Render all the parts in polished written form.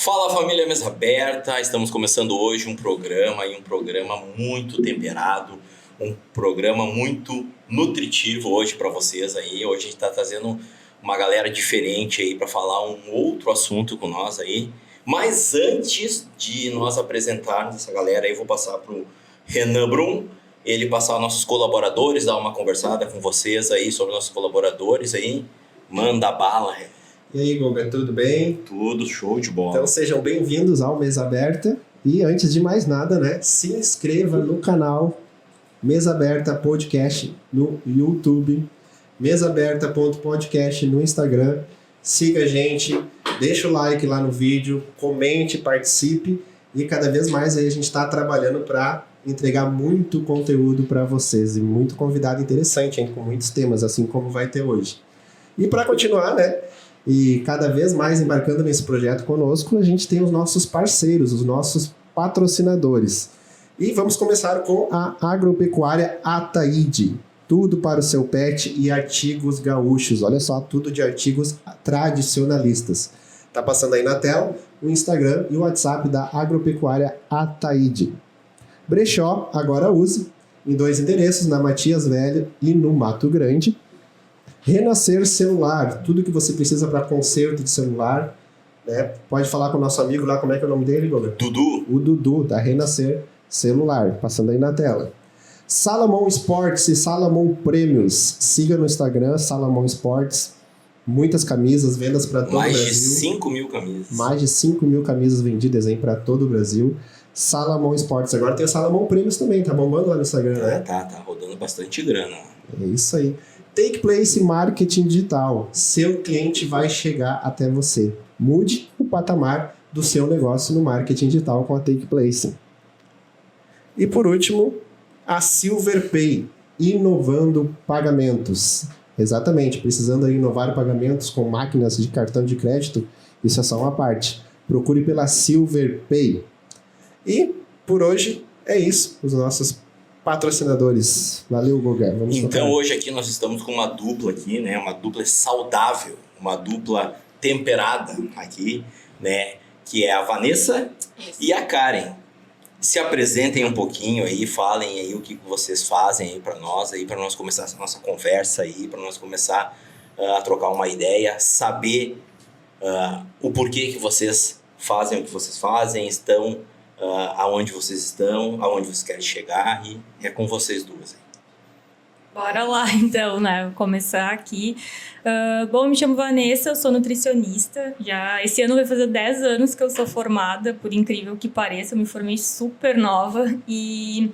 Fala família Mesa Aberta, estamos começando hoje um programa muito temperado, um programa muito nutritivo hoje para vocês aí. Hoje a gente está trazendo uma galera diferente aí para falar um outro assunto com nós aí. Mas antes de nós apresentarmos essa galera aí, vou passar para o Renan Brum, ele passar nossos colaboradores, dar uma conversada com vocês aí sobre nossos colaboradores aí. Manda bala, Renan. E aí, Guga, tudo bem? Tudo show de bola. Então sejam bem-vindos ao Mesa Aberta. E antes de mais nada, né, se inscreva no canal Mesa Aberta Podcast no YouTube, mesaberta.podcast no Instagram. Siga a gente, deixa o like lá no vídeo, comente, participe. E cada vez mais aí a gente está trabalhando para entregar muito conteúdo para vocês. E muito convidado interessante, hein, com muitos temas, assim como vai ter hoje. E para continuar, né? E cada vez mais embarcando nesse projeto conosco, a gente tem os nossos parceiros, os nossos patrocinadores. E vamos começar com a Agropecuária Ataíde. Tudo para o seu pet e artigos gaúchos. Olha só, tudo de artigos tradicionalistas. Tá passando aí na tela o Instagram e o WhatsApp da Agropecuária Ataíde. Brechó Agora Use, em 2 endereços, na Matias Velho e no Mato Grande. Renascer Celular, tudo que você precisa para conserto de celular, né? Pode falar com o nosso amigo lá, como é que é o nome dele, Goga? Dudu. O Dudu, da Renascer Celular, passando aí na tela. Salomon Sports e Salomon Prêmios, siga no Instagram, Salomon Sports, muitas camisas, vendas para todo o Brasil. Mais de 5 mil camisas. Mais de 5 mil camisas vendidas aí para todo o Brasil. Salomon Sports, agora tem o Salomon Prêmios também, tá bombando lá no Instagram, né? Tá rodando bastante grana. É isso aí. Take Place Marketing Digital. Seu cliente vai chegar até você. Mude o patamar do seu negócio no marketing digital com a Take Place. E por último, a SilverPay, inovando pagamentos. Exatamente, precisando inovar pagamentos com máquinas de cartão de crédito, isso é só uma parte. Procure pela SilverPay. E por hoje é isso, os nossos patrocinadores. Valeu, Guga. Vamos então tocar. Hoje aqui nós estamos com uma dupla aqui, né? Uma dupla saudável, uma dupla temperada aqui, né? Que é a Vanessa e a Karen. Se apresentem um pouquinho aí, falem aí o que vocês fazem aí para nós começar essa nossa conversa aí, para nós começar a trocar uma ideia, saber o porquê que vocês fazem o que vocês fazem, estão aonde vocês estão, aonde vocês querem chegar, e é com vocês duas aí. Bora lá, então, né? Vou começar aqui. Bom, me chamo Vanessa, eu sou nutricionista. Esse ano vai fazer 10 anos que eu sou formada, por incrível que pareça, eu me formei super nova. E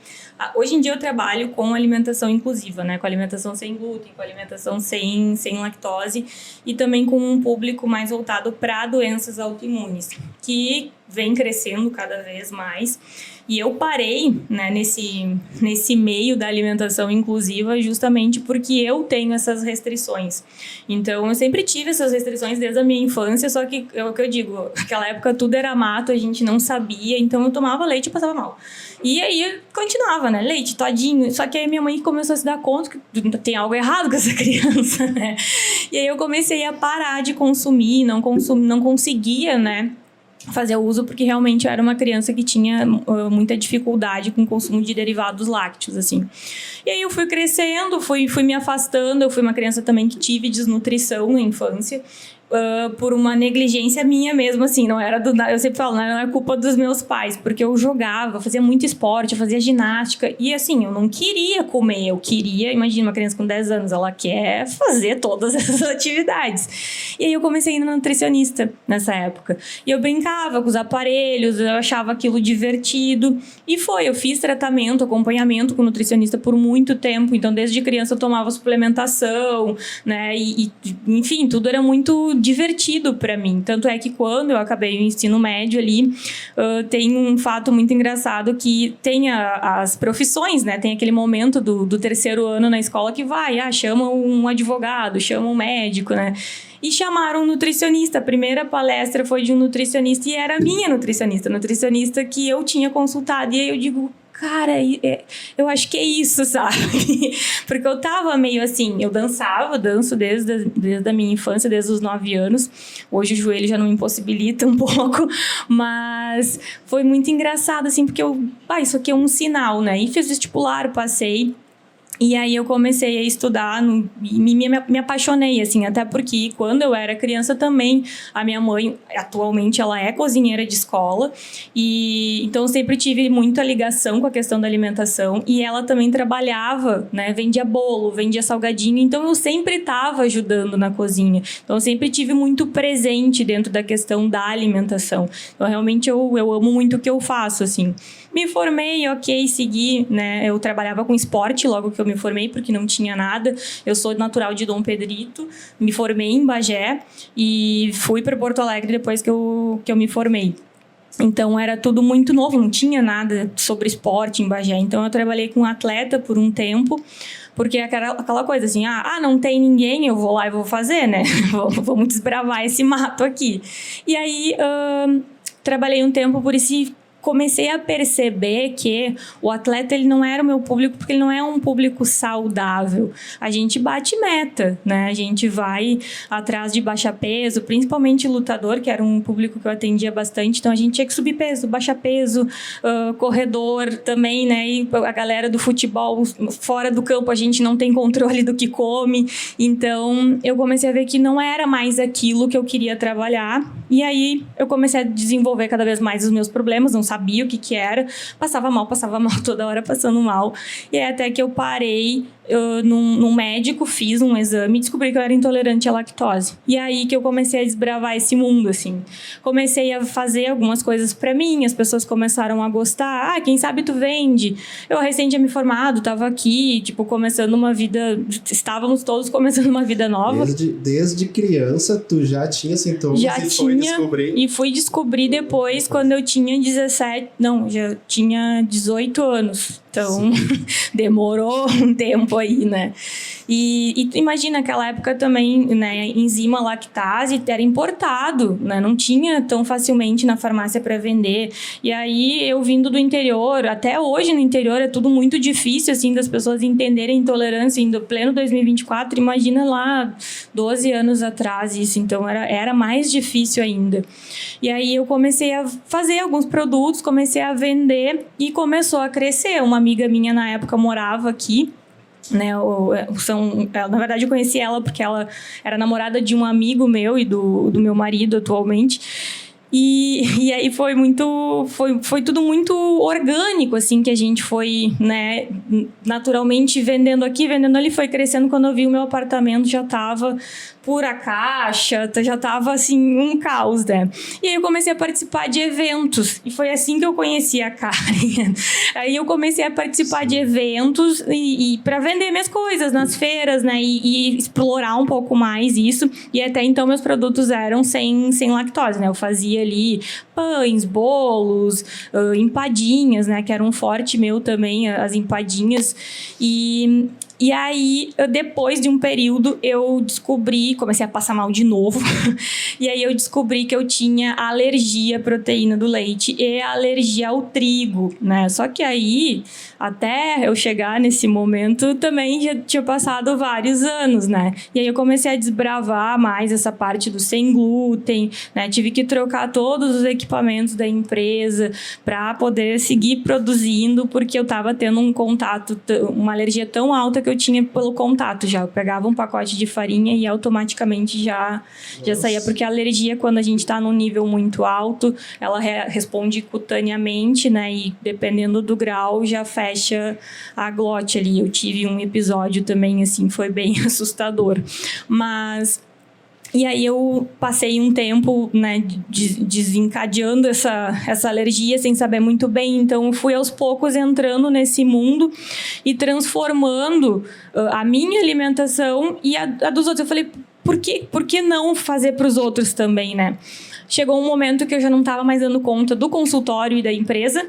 hoje em dia eu trabalho com alimentação inclusiva, né? Com alimentação sem glúten, com alimentação sem lactose e também com um público mais voltado para doenças autoimunes, que vem crescendo cada vez mais. E eu parei, né, nesse meio da alimentação inclusiva justamente porque eu tenho essas restrições. Então, eu sempre tive essas restrições desde a minha infância, só que é o que eu digo, naquela época tudo era mato, a gente não sabia, então eu tomava leite e passava mal. E aí eu continuava, né, leite, todinho, só que aí minha mãe começou a se dar conta que tem algo errado com essa criança, né? E aí eu comecei a parar de consumir, não conseguia, né, fazer uso, porque realmente eu era uma criança que tinha muita dificuldade com o consumo de derivados lácteos, assim. E aí eu fui crescendo, fui me afastando, eu fui uma criança também que tive desnutrição na infância, por uma negligência minha mesmo, assim, não era eu sempre falo, não era culpa dos meus pais, porque eu jogava, eu fazia muito esporte, eu fazia ginástica, e assim, eu não queria comer, imagina uma criança com 10 anos, ela quer fazer todas essas atividades. E aí eu comecei a ir na nutricionista nessa época, e eu brincava com os aparelhos, eu achava aquilo divertido, e eu fiz tratamento, acompanhamento com nutricionista por muito tempo, então desde criança eu tomava suplementação, né, enfim, tudo era muito divertido para mim. Tanto é que quando eu acabei o ensino médio ali, tem um fato muito engraçado que tem as profissões, né? Tem aquele momento do 3º ano na escola que chama um advogado, chama um médico, né? E chamaram um nutricionista. A primeira palestra foi de um nutricionista e era a minha nutricionista que eu tinha consultado. E aí eu digo, cara, eu acho que é isso, sabe? Porque eu tava meio assim, eu danço desde a minha infância, desde os 9 anos. Hoje o joelho já não me impossibilita um pouco, mas foi muito engraçado, assim, porque isso aqui é um sinal, né? E fiz vestibular, passei. E aí eu comecei a estudar, me apaixonei, assim, até porque quando eu era criança também, a minha mãe, atualmente, ela é cozinheira de escola, e então eu sempre tive muita ligação com a questão da alimentação, e ela também trabalhava, né, vendia bolo, vendia salgadinho, então eu sempre estava ajudando na cozinha, então eu sempre tive muito presente dentro da questão da alimentação, então realmente eu amo muito o que eu faço, assim. Me formei, segui, né? Eu trabalhava com esporte logo que eu me formei, porque não tinha nada. Eu sou natural de Dom Pedrito, me formei em Bagé e fui para Porto Alegre depois que eu me formei. Então, era tudo muito novo, não tinha nada sobre esporte em Bagé. Então, eu trabalhei com atleta por um tempo, porque aquela coisa assim, não tem ninguém, eu vou lá e vou fazer, né? Vamos desbravar esse mato aqui. E aí, trabalhei um tempo por isso. Comecei a perceber que o atleta, ele não era o meu público, porque ele não é um público saudável. A gente bate meta, né? A gente vai atrás de baixar peso, principalmente lutador, que era um público que eu atendia bastante. Então, a gente tinha que subir peso, baixar peso, corredor também, né? E a galera do futebol, fora do campo, a gente não tem controle do que come. Então, eu comecei a ver que não era mais aquilo que eu queria trabalhar. E aí, eu comecei a desenvolver cada vez mais os meus problemas, não sabia o que era, passava mal toda hora passando mal, e aí até que eu parei num médico, fiz um exame e descobri que eu era intolerante à lactose. E aí que eu comecei a desbravar esse mundo, assim. Comecei a fazer algumas coisas pra mim, as pessoas começaram a gostar. Quem sabe tu vende? Eu recém tinha me formado, tava aqui, começando uma vida... Estávamos todos começando uma vida nova. Desde criança, tu já tinha sintomas foi descobrir? E fui descobrir depois, quando eu tinha 17... Não, já tinha 18 anos. Então, demorou um tempo aí, né? E imagina, naquela época também, né, enzima lactase era importado, né? Não tinha tão facilmente na farmácia para vender. E aí, eu vindo do interior, até hoje no interior é tudo muito difícil, assim, das pessoas entenderem intolerância em pleno 2024. Imagina lá, 12 anos atrás isso. Então, era mais difícil ainda. E aí, eu comecei a fazer alguns produtos, comecei a vender e começou a crescer. Uma amiga minha, na época, morava aqui, né? Na verdade, eu conheci ela porque ela era namorada de um amigo meu e do meu marido atualmente. E aí foi tudo muito orgânico, assim, que a gente foi, né, naturalmente vendendo aqui, vendendo ali, foi crescendo. Quando eu vi, o meu apartamento já estava pura caixa, já estava assim, um caos, né? E aí eu comecei a participar de eventos, e foi assim que eu conheci a Karen. Aí eu comecei a participar de eventos e para vender minhas coisas nas feiras, né? E explorar um pouco mais isso. E até então meus produtos eram sem lactose, né? Eu fazia ali pães, bolos, empadinhas, né? Que era um forte meu também, as empadinhas. E aí, depois de um período, eu comecei a passar mal de novo, e aí eu descobri que eu tinha alergia à proteína do leite e alergia ao trigo, né? Só que aí, até eu chegar nesse momento, também já tinha passado vários anos, né? E aí eu comecei a desbravar mais essa parte do sem glúten, né? Tive que trocar todos os equipamentos da empresa para poder seguir produzindo, porque eu estava tendo um contato, uma alergia tão alta que eu tinha pelo contato já. Eu pegava um pacote de farinha e automaticamente já saía, porque a alergia, quando a gente está num nível muito alto, ela responde cutaneamente, né? E dependendo do grau, já fecha a glote ali. Eu tive um episódio também, assim, foi bem assustador. E aí eu passei um tempo, né, desencadeando essa alergia sem saber muito bem. Então, fui aos poucos entrando nesse mundo e transformando a minha alimentação e a dos outros. Eu falei, por que não fazer para os outros também, né? Chegou um momento que eu já não estava mais dando conta do consultório e da empresa.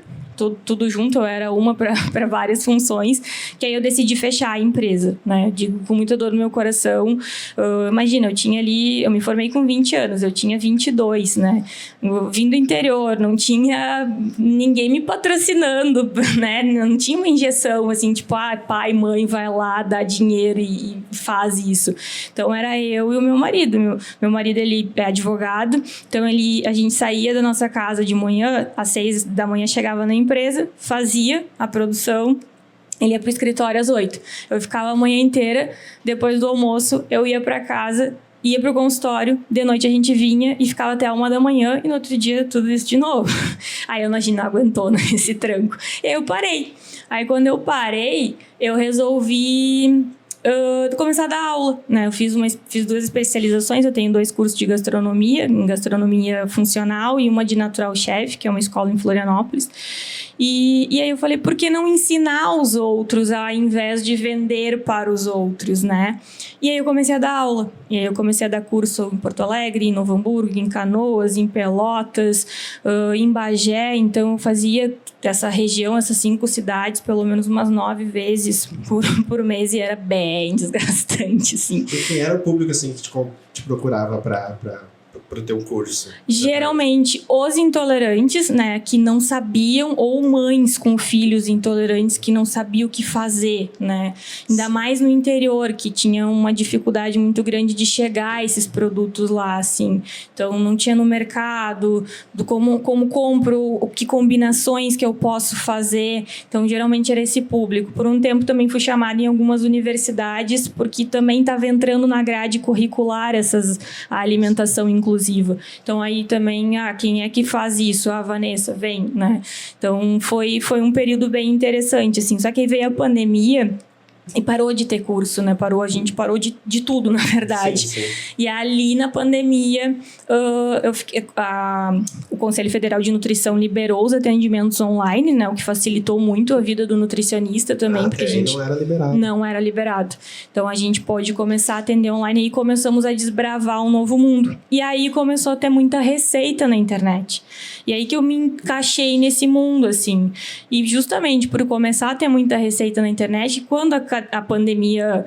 tudo junto, eu era uma para várias funções, que aí eu decidi fechar a empresa, né? Digo com muita dor no meu coração. Imagina, eu me formei com 20 anos, eu tinha 22, né? Eu vim do interior, não tinha ninguém me patrocinando, né? Não tinha uma injeção assim, tipo, pai, mãe, vai lá, dá dinheiro e faz isso. Então era eu e o meu marido. Meu marido, ele é advogado, então a gente saía da nossa casa de manhã, às 6 da manhã chegava na empresa, fazia a produção, ele ia pro escritório às 8. Eu ficava a manhã inteira, depois do almoço eu ia para casa, ia pro consultório, de noite a gente vinha e ficava até 1 da manhã e no outro dia tudo isso de novo. Aí eu não aguentou, né, esse tranco. E aí eu parei. Aí quando eu parei, eu resolvi começar a dar aula, né? Eu fiz 2 especializações, eu tenho 2 cursos de gastronomia, em gastronomia funcional e uma de Natural Chef, que é uma escola em Florianópolis. E aí eu falei, por que não ensinar os outros ao invés de vender para os outros, né? E aí eu comecei a dar aula. E aí eu comecei a dar curso em Porto Alegre, em Novo Hamburgo, em Canoas, em Pelotas, em Bagé. Então eu fazia essa região, essas 5 cidades, pelo menos umas 9 vezes por mês, e era bem desgastante, assim. E quem era o público, assim, que te procurava para o teu curso? Geralmente, os intolerantes, né, que não sabiam, ou mães com filhos intolerantes que não sabiam o que fazer, né? Ainda mais no interior, que tinha uma dificuldade muito grande de chegar a esses produtos lá, assim. Então, não tinha no mercado, como compro, que combinações que eu posso fazer. Então, geralmente era esse público. Por um tempo, também fui chamada em algumas universidades, porque também estava entrando na grade curricular a alimentação inclusiva. Então, aí também, quem é que faz isso? A Vanessa, vem, né? Então, foi um período bem interessante, assim. Só que aí veio a pandemia e parou de ter curso, né? A gente parou de tudo, na verdade. Sim. E ali, na pandemia, o Conselho Federal de Nutrição liberou os atendimentos online, né? O que facilitou muito a vida do nutricionista também. Porque a gente não era liberado. Não era liberado. Então, a gente pôde começar a atender online e começamos a desbravar um novo mundo. E aí, começou a ter muita receita na internet. E aí que eu me encaixei nesse mundo, assim. E justamente por começar a ter muita receita na internet, quando a pandemia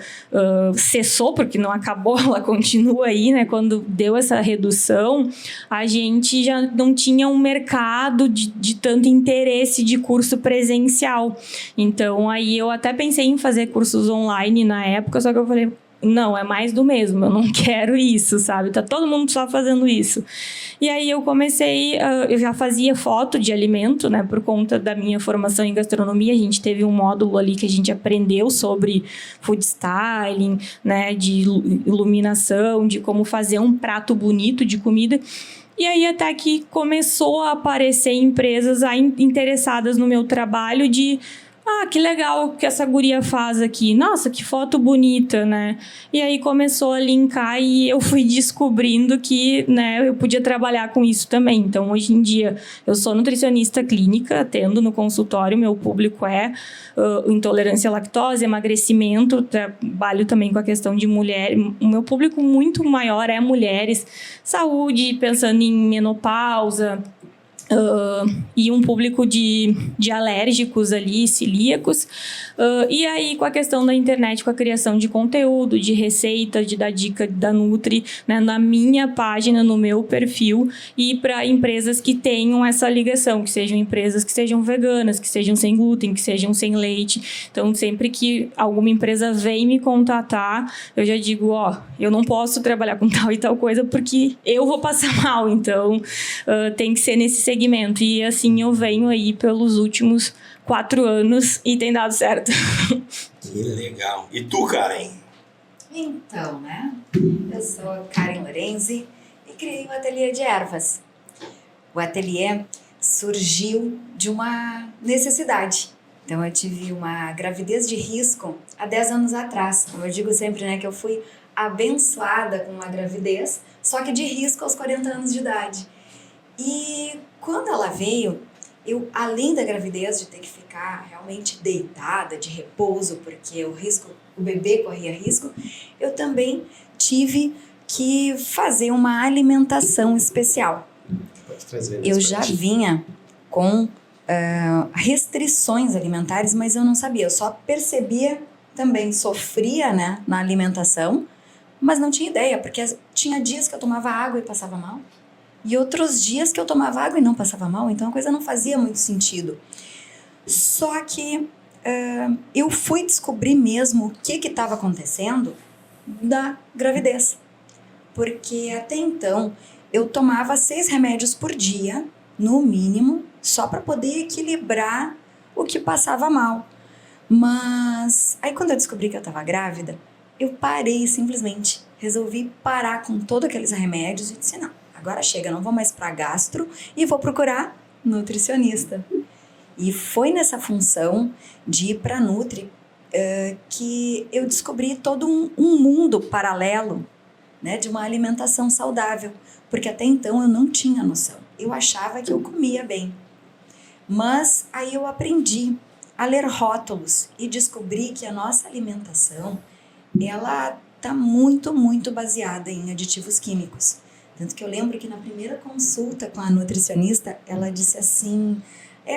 cessou, porque não acabou, ela continua aí, né? Quando deu essa redução, a gente já não tinha um mercado de tanto interesse de curso presencial. Então, aí eu até pensei em fazer cursos online na época, só que eu falei, não, é mais do mesmo, eu não quero isso, sabe? Tá todo mundo só fazendo isso. E aí eu comecei, eu já fazia foto de alimento, né? Por conta da minha formação em gastronomia, a gente teve um módulo ali que a gente aprendeu sobre food styling, né? De iluminação, de como fazer um prato bonito de comida. E aí até que começou a aparecer empresas interessadas no meu trabalho de... que legal que essa guria faz aqui. Nossa, que foto bonita, né? E aí começou a linkar e eu fui descobrindo que, né, eu podia trabalhar com isso também. Então, hoje em dia, eu sou nutricionista clínica, atendo no consultório, meu público é intolerância à lactose, emagrecimento, trabalho também com a questão de mulher. O meu público muito maior é mulheres, saúde, pensando em menopausa, e um público de alérgicos ali, celíacos. E aí, com a questão da internet, com a criação de conteúdo, de receita, de dar dica da Nutri, né, na minha página, no meu perfil, e para empresas que tenham essa ligação, que sejam empresas que sejam veganas, que sejam sem glúten, que sejam sem leite. Então, sempre que alguma empresa vem me contatar, eu já digo, eu não posso trabalhar com tal e tal coisa porque eu vou passar mal. Então, tem que ser nesse segmento. E assim eu venho aí pelos últimos 4 anos e tem dado certo. Que legal. E tu, Karen? Então, né? Eu sou a Karen Lorenzi e criei um ateliê de ervas. O ateliê surgiu de uma necessidade. Então, eu tive uma gravidez de risco há 10 anos atrás. Como eu digo sempre, né, que eu fui abençoada com uma gravidez, só que de risco aos 40 anos de idade. E quando ela veio, eu, além da gravidez, de ter que ficar realmente deitada, de repouso, porque o bebê corria risco, eu também tive que fazer uma alimentação especial. Pode trazer Eu já vinha com restrições alimentares, mas eu não sabia. Eu só percebia também, sofria, né, na alimentação, mas não tinha ideia, porque tinha dias que eu tomava água e passava mal, e outros dias que eu tomava água e não passava mal, então a coisa não fazia muito sentido. Só que eu fui descobrir mesmo o que estava acontecendo da gravidez, porque até então eu tomava 6 remédios por dia, no mínimo, só para poder equilibrar o que passava mal. Mas aí quando eu descobri que eu estava grávida, eu parei simplesmente, resolvi parar com todos aqueles remédios e disse, não, agora chega, não vou mais para gastro e vou procurar nutricionista. E foi nessa função de ir para Nutri que eu descobri todo um mundo paralelo, né, de uma alimentação saudável, porque até então eu não tinha noção. Eu achava que eu comia bem. Mas aí eu aprendi a ler rótulos e descobri que a nossa alimentação, ela está muito, muito baseada em aditivos químicos. Tanto que eu lembro que na primeira consulta com a nutricionista, ela disse assim,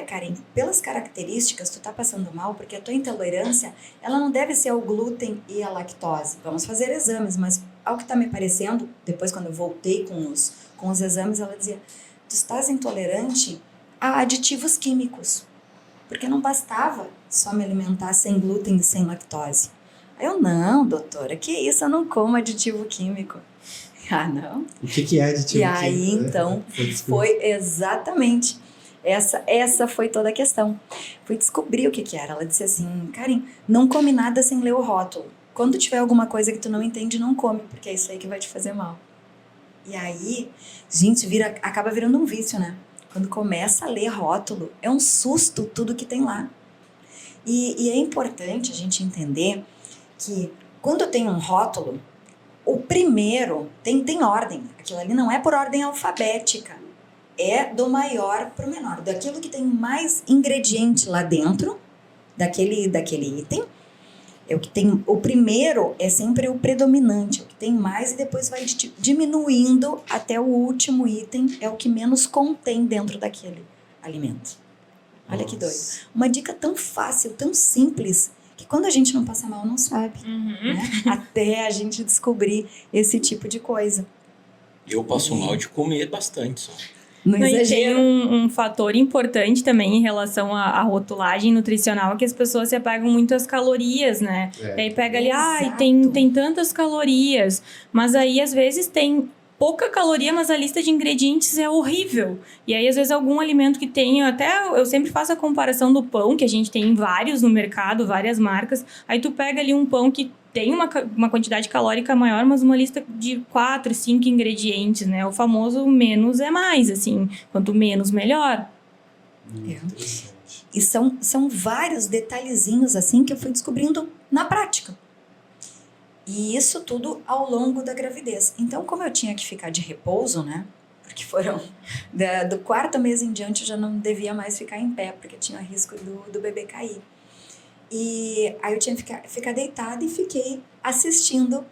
Karen, pelas características, tu tá passando mal, porque a tua intolerância, ela não deve ser ao glúten e à lactose. Vamos fazer exames, mas ao que tá me parecendo, depois quando eu voltei com os exames, ela dizia, tu estás intolerante a aditivos químicos, porque não bastava só me alimentar sem glúten e sem lactose. Aí eu, não, doutora, que isso, eu não como aditivo químico. Ah, não? O que é aditivo químico? E aí, então, foi exatamente... Essa foi toda a questão. Fui descobrir o que era. Ela disse assim, Karen, não come nada sem ler o rótulo. Quando tiver alguma coisa que tu não entende, não come, porque é isso aí que vai te fazer mal. E aí, gente, acaba virando um vício, né? Quando começa a ler rótulo, é um susto tudo que tem lá. E é importante a gente entender que quando tem um rótulo, o primeiro tem ordem. Aquilo ali não é por ordem alfabética. É do maior para o menor, daquilo que tem mais ingrediente lá dentro, daquele item, é o que tem, o primeiro é sempre o predominante, é o que tem mais e depois vai diminuindo até o último item, é o que menos contém dentro daquele alimento. Olha que doido. Uma dica tão fácil, tão simples, que quando a gente não passa mal, não sabe, né? Até a gente descobrir esse tipo de coisa. Eu passo mal de comer bastante só. Não, e tem um fator importante também em relação à rotulagem nutricional, que as pessoas se apegam muito às calorias, né? E aí pega ali, tem tantas calorias, mas aí às vezes tem pouca caloria, mas a lista de ingredientes é horrível. E aí às vezes algum alimento que tem, até eu sempre faço a comparação do pão, que a gente tem vários no mercado, várias marcas, aí tu pega ali um pão que tem uma quantidade calórica maior, mas uma lista de 4, 5 ingredientes, né? O famoso menos é mais, assim. Quanto menos, melhor. E são vários detalhezinhos, assim, que eu fui descobrindo na prática. E isso tudo ao longo da gravidez. Então, como eu tinha que ficar de repouso, né? Porque foram... do 4º mês em diante, eu já não devia mais ficar em pé, porque tinha risco do bebê cair. E aí eu tinha que ficar deitada e fiquei assistindo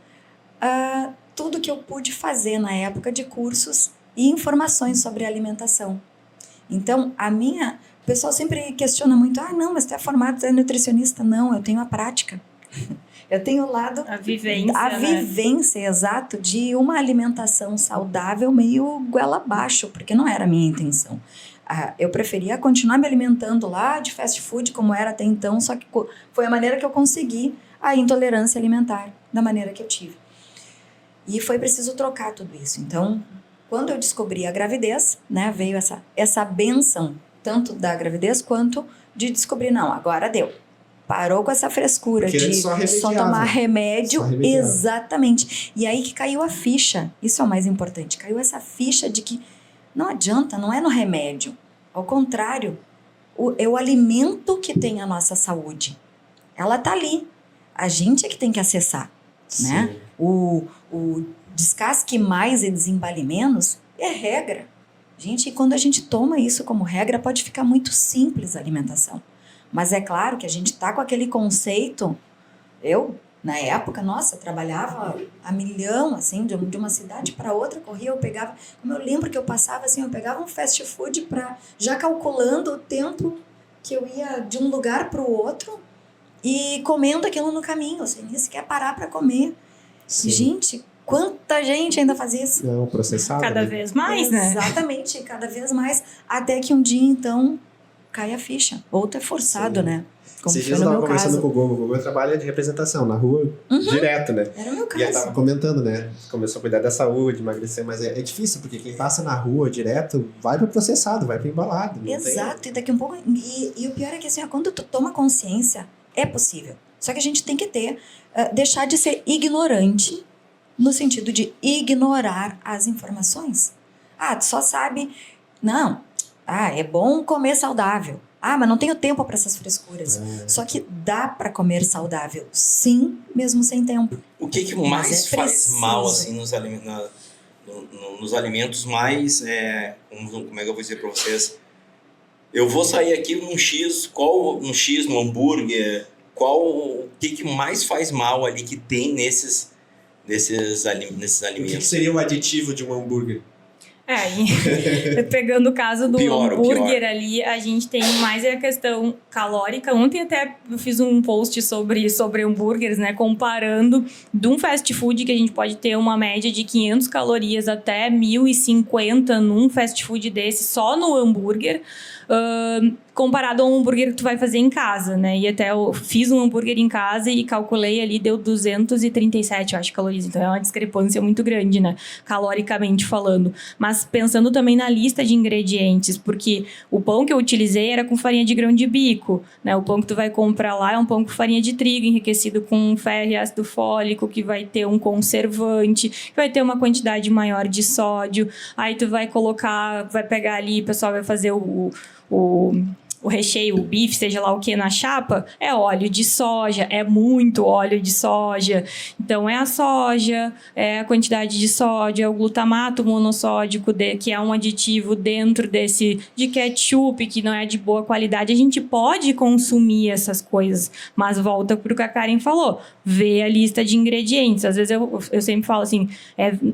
tudo que eu pude fazer na época de cursos e informações sobre alimentação. Então, o pessoal sempre questiona muito, não, mas tu é formado, tu é nutricionista. Não, eu tenho a prática. Eu tenho o lado... A vivência, né? Vivência, exato, de uma alimentação saudável meio goela abaixo, porque não era a minha intenção. Eu preferia continuar me alimentando lá de fast food como era até então, só que foi a maneira que eu consegui a intolerância alimentar, da maneira que eu tive. E foi preciso trocar tudo isso. Então, quando eu descobri a gravidez, né, veio essa bênção, tanto da gravidez quanto de descobrir, não, agora deu. Parou com essa frescura de só tomar remédio. Exatamente. E aí que caiu a ficha, isso é o mais importante, caiu essa ficha de que não adianta, não é no remédio. Ao contrário, é o alimento que tem a nossa saúde. Ela tá ali. A gente é que tem que acessar, né? O descasque mais e desembale menos é regra. Gente, e quando a gente toma isso como regra, pode ficar muito simples a alimentação. Mas é claro que a gente tá com aquele conceito, eu Na época, nossa, eu trabalhava a milhão, assim, de uma cidade para outra, corria, eu pegava... Como eu lembro que eu passava, assim, eu pegava um fast food já calculando o tempo que eu ia de um lugar para o outro e comendo aquilo no caminho, sem nem sequer parar para comer. Sim. Gente, quanta gente ainda faz isso? Não, processado. Cada né? vez mais, né? Exatamente, cada vez mais. Até que um dia, então, cai a ficha. Ou tu é forçado, Sim. né? Como Esses foi dias eu no tava meu conversando caso. com o Gogo. O Gogo trabalha de representação na rua, direto, né? Era o meu E ele caso. tava comentando, né? Começou a cuidar da saúde, emagrecer, mas é difícil, porque quem passa na rua direto vai pro processado, vai pro embalado. não Exato, e daqui um pouco... E o pior é que, assim, ó, quando tu toma consciência, é possível. Só que a gente tem que deixar de ser ignorante, no sentido de ignorar as informações. Ah, tu só sabe... Não. Ah, é bom comer saudável. Ah, mas não tenho tempo para essas frescuras. Só que dá para comer saudável, sim, mesmo sem tempo. O que Mas mais é faz preciso. mal assim nos alimentos mais, como é que eu vou dizer para vocês? Eu vou sair aqui num X, no hambúrguer, o que mais faz mal ali que tem nesses O alimentos? que seria o aditivo de um hambúrguer? Pegando o caso do Pior, o hambúrguer pior. ali, a gente tem mais a questão calórica. Ontem até eu fiz um post sobre hambúrgueres, né? Comparando de um fast food que a gente pode ter uma média de 500 calorias até 1.050 num fast food desse, só no hambúrguer. Comparado a um hambúrguer que tu vai fazer em casa, né? E até eu fiz um hambúrguer em casa e calculei ali, deu 237, eu acho, calorias. Então é uma discrepância muito grande, né? Caloricamente falando. Mas pensando também na lista de ingredientes, porque o pão que eu utilizei era com farinha de grão de bico, né? O pão que tu vai comprar lá é um pão com farinha de trigo, enriquecido com ferro e ácido fólico, que vai ter um conservante, que vai ter uma quantidade maior de sódio. Aí tu vai pegar ali, o pessoal vai fazer o recheio, o bife, seja lá o que na chapa, é óleo de soja, é muito óleo de soja. Então, é a soja, é a quantidade de sódio, é o glutamato monossódico, que é um aditivo dentro de ketchup, que não é de boa qualidade. A gente pode consumir essas coisas, mas volta para o que a Karen falou, vê a lista de ingredientes. Às vezes eu sempre falo assim,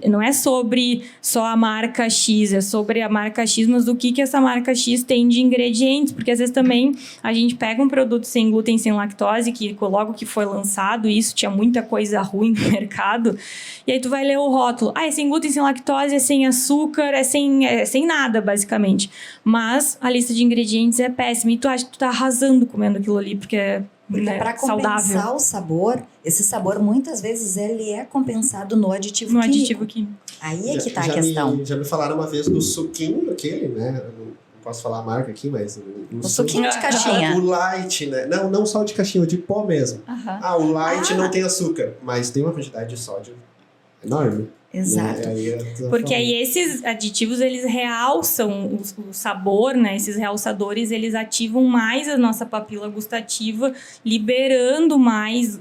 não é sobre só a marca X, é sobre a marca X, mas o que essa marca X tem de ingredientes, porque às vezes também a gente pega um produto sem glúten, sem lactose, que logo que foi lançado, isso tinha muita coisa ruim no mercado, e aí tu vai ler o rótulo, é sem glúten, sem lactose, é sem açúcar, é sem nada, basicamente. Mas a lista de ingredientes é péssima, e tu acha que tu tá arrasando comendo aquilo ali, porque é Para compensar saudável. o sabor, esse sabor muitas vezes ele é compensado no aditivo No químico. aditivo químico. Aí é que tá a questão. Já me falaram uma vez do suquinho aquele, né? Não posso falar a marca aqui, mas... O suquinho de caixinha. O light, né? Não só o de caixinha, o de pó mesmo. O light não tem açúcar, mas tem uma quantidade de sódio enorme. Exato. Porque aí esses aditivos, eles realçam o sabor, né? Esses realçadores, eles ativam mais a nossa papila gustativa, liberando mais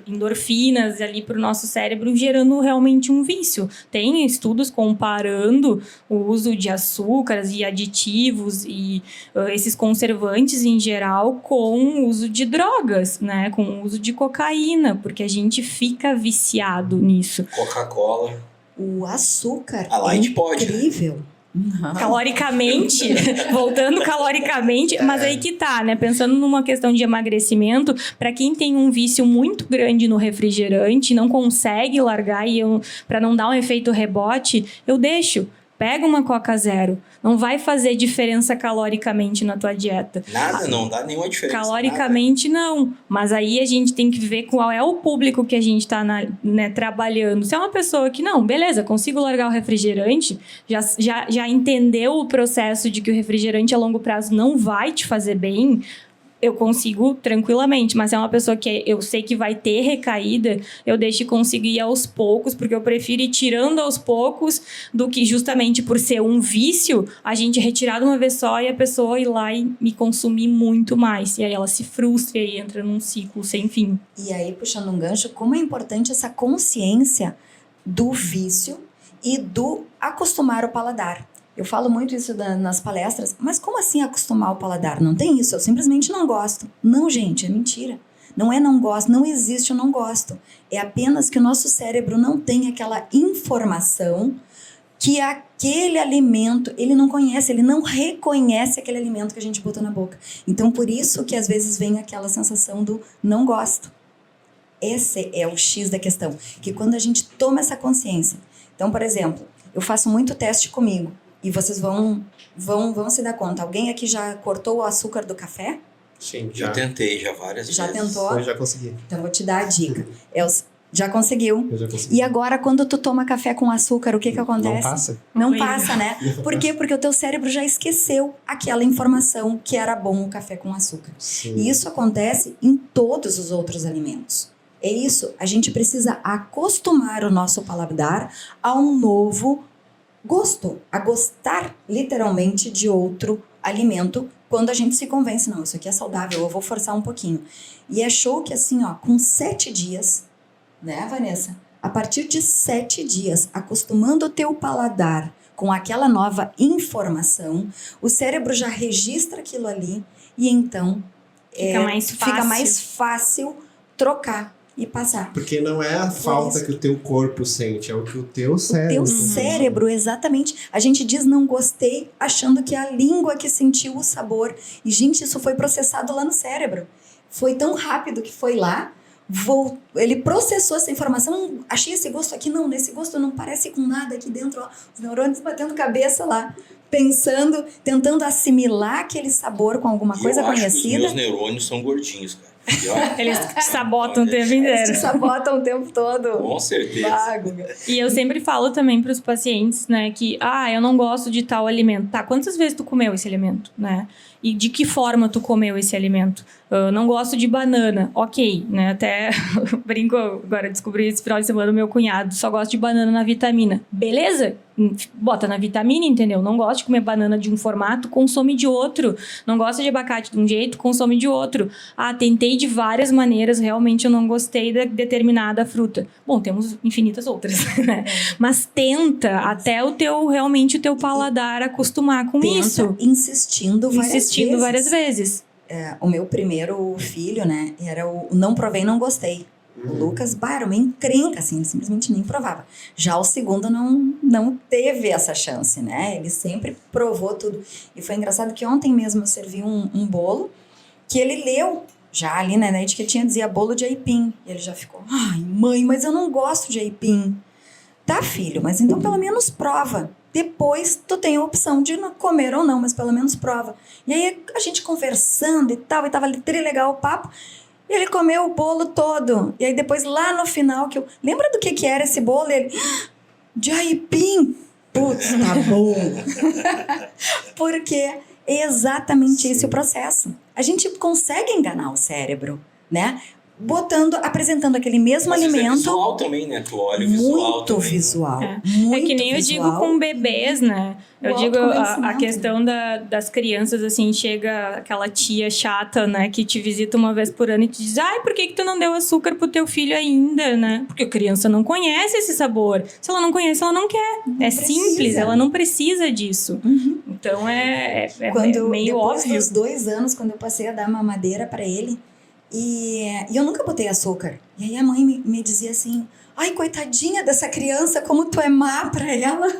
endorfinas ali para o nosso cérebro, gerando realmente um vício. Tem estudos comparando o uso de açúcares e aditivos e esses conservantes em geral com o uso de drogas, né? Com o uso de cocaína, porque a gente fica viciado nisso. Coca-Cola. O açúcar A light pode, né? incrível. Caloricamente, voltando caloricamente, mas aí que tá, né? Pensando numa questão de emagrecimento, para quem tem um vício muito grande no refrigerante, não consegue largar e para não dar um efeito rebote, eu deixo. Pega uma Coca Zero. Não vai fazer diferença caloricamente na tua dieta. Nada, não dá nenhuma diferença. Caloricamente, não. Mas aí a gente tem que ver qual é o público que a gente está trabalhando. Se é uma pessoa que, não, beleza, consigo largar o refrigerante, já entendeu o processo de que o refrigerante a longo prazo não vai te fazer bem, eu consigo tranquilamente, mas se é uma pessoa que eu sei que vai ter recaída, eu deixo conseguir aos poucos, porque eu prefiro ir tirando aos poucos do que justamente por ser um vício, a gente retirar de uma vez só e a pessoa ir lá e me consumir muito mais. E aí ela se frustra e entra num ciclo sem fim. E aí, puxando um gancho, como é importante essa consciência do vício e do acostumar o paladar. Eu falo muito isso nas palestras, mas como assim acostumar o paladar? Não tem isso, eu simplesmente não gosto. Não, gente, é mentira. Não é não gosto, não existe o não gosto. É apenas que o nosso cérebro não tem aquela informação que aquele alimento, ele não conhece, ele não reconhece aquele alimento que a gente botou na boca. Então, por isso que às vezes vem aquela sensação do não gosto. Esse é o X da questão, que quando a gente toma essa consciência. Então, por exemplo, eu faço muito teste comigo e vocês vão se dar conta. Alguém aqui já cortou o açúcar do café? Sim, Já tentei já várias Já vezes. tentou? Eu já consegui. Então, vou te dar a dica. Já conseguiu. Eu já consegui. E agora, quando tu toma café com açúcar, o que acontece? Não passa? Não Horrível. passa, né? Por quê? Porque o teu cérebro já esqueceu aquela informação que era bom o café com açúcar. Sim. E isso acontece em todos os outros alimentos. É isso, a gente precisa acostumar o nosso paladar a um novo gosto, a gostar literalmente de outro alimento quando a gente se convence, não, isso aqui é saudável, eu vou forçar um pouquinho. E é show que assim, ó, com 7 dias, né, Vanessa? A partir de 7 dias, acostumando o teu paladar com aquela nova informação, o cérebro já registra aquilo ali e então fica mais fácil trocar e passar. Porque não é a falta isso. que o teu corpo sente, é o que o teu O cérebro teu sente. cérebro, exatamente. A gente diz não gostei, achando que é a língua que sentiu o sabor. E, gente, isso foi processado lá no cérebro. Foi tão rápido que foi lá, ele processou essa informação, achei esse gosto aqui, não, nesse gosto não parece com nada aqui dentro, ó, os neurônios batendo cabeça lá, pensando, tentando assimilar aquele sabor com alguma coisa eu acho conhecida. que os meus neurônios são gordinhos, cara. E olha, Eles te sabotam o tempo Eles inteiro. te sabotam o tempo todo. com certeza. Guga. E eu sempre falo também para os pacientes, né, que, eu não gosto de tal alimento. Tá, quantas vezes tu comeu esse alimento, né? E de que forma tu comeu esse alimento? Eu não gosto de banana. Ok, né? Até brinco, agora descobri esse final de semana o meu cunhado só gosta de banana na vitamina. Beleza? Bota na vitamina, entendeu? Não gosta de comer banana de um formato, consome de outro. Não gosta de abacate de um jeito, consome de outro. Tentei de várias maneiras, realmente eu não gostei de determinada fruta. Bom, temos infinitas outras, né? Mas tenta até realmente o teu paladar acostumar com isso. Insistindo Várias vezes. O meu primeiro filho, né, era o não provei, não gostei. O Lucas, era uma encrenca, assim, ele simplesmente nem provava. Já o segundo não teve essa chance, né? Ele sempre provou tudo. E foi engraçado que ontem mesmo eu servi um bolo que ele leu já ali, né, de que ele dizia bolo de aipim. E ele já ficou, ai, mãe, mas eu não gosto de aipim. Tá, filho, mas então pelo menos prova. Depois tu tem a opção de comer ou não, mas pelo menos prova. E aí a gente conversando e tava legal o papo. E ele comeu o bolo todo. E aí depois lá no final, lembra do que era esse bolo? E ele, de aipim. Putz, tá bom. Porque é exatamente esse o processo. A gente consegue enganar o cérebro, né? Apresentando aquele mesmo Mas alimento. é visual também, né? Tu olha o visual Muito também. visual. É que nem eu digo com bebês, né? Eu digo a questão das crianças, assim, chega aquela tia chata, né? Que te visita uma vez por ano e te diz, por que tu não deu açúcar pro teu filho ainda, né? Porque a criança não conhece esse sabor. Se ela não conhece, ela não quer. Simples, ela não precisa disso. Uhum. Então é meio depois óbvio. dos 2 anos, quando eu passei a dar mamadeira pra ele, e eu nunca botei açúcar. E aí a mãe me dizia assim, ai, coitadinha dessa criança, como tu é má pra ela.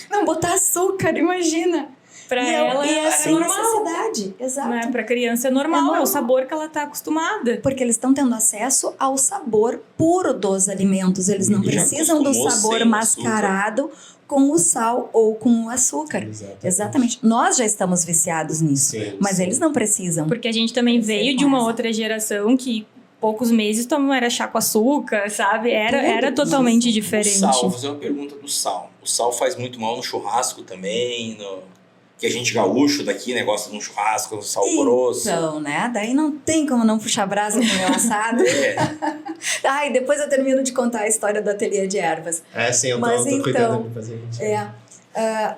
Não botar açúcar, imagina. Pra ela é sem necessidade. Exato. Né? Pra criança é normal, é o sabor que ela tá acostumada. Porque eles estão tendo acesso ao sabor puro dos alimentos. Eles não E já precisam do acostumou sabor sem mascarado com o sal ou com o açúcar. Exatamente. Nós já estamos viciados nisso. Sim, mas sim. eles não precisam. Porque a gente também veio de uma outra geração que poucos meses era chá com açúcar, sabe? Era totalmente diferente. O sal, vou fazer uma pergunta do sal. O sal faz muito mal no churrasco também, que a gente gaúcho daqui, né, gosta de um churrasco, um sal grosso. Então, né? Daí não tem como não puxar brasa com o meu assado. E depois eu termino de contar a história do ateliê de ervas. Sim, eu Mas tô cuidando de fazer isso.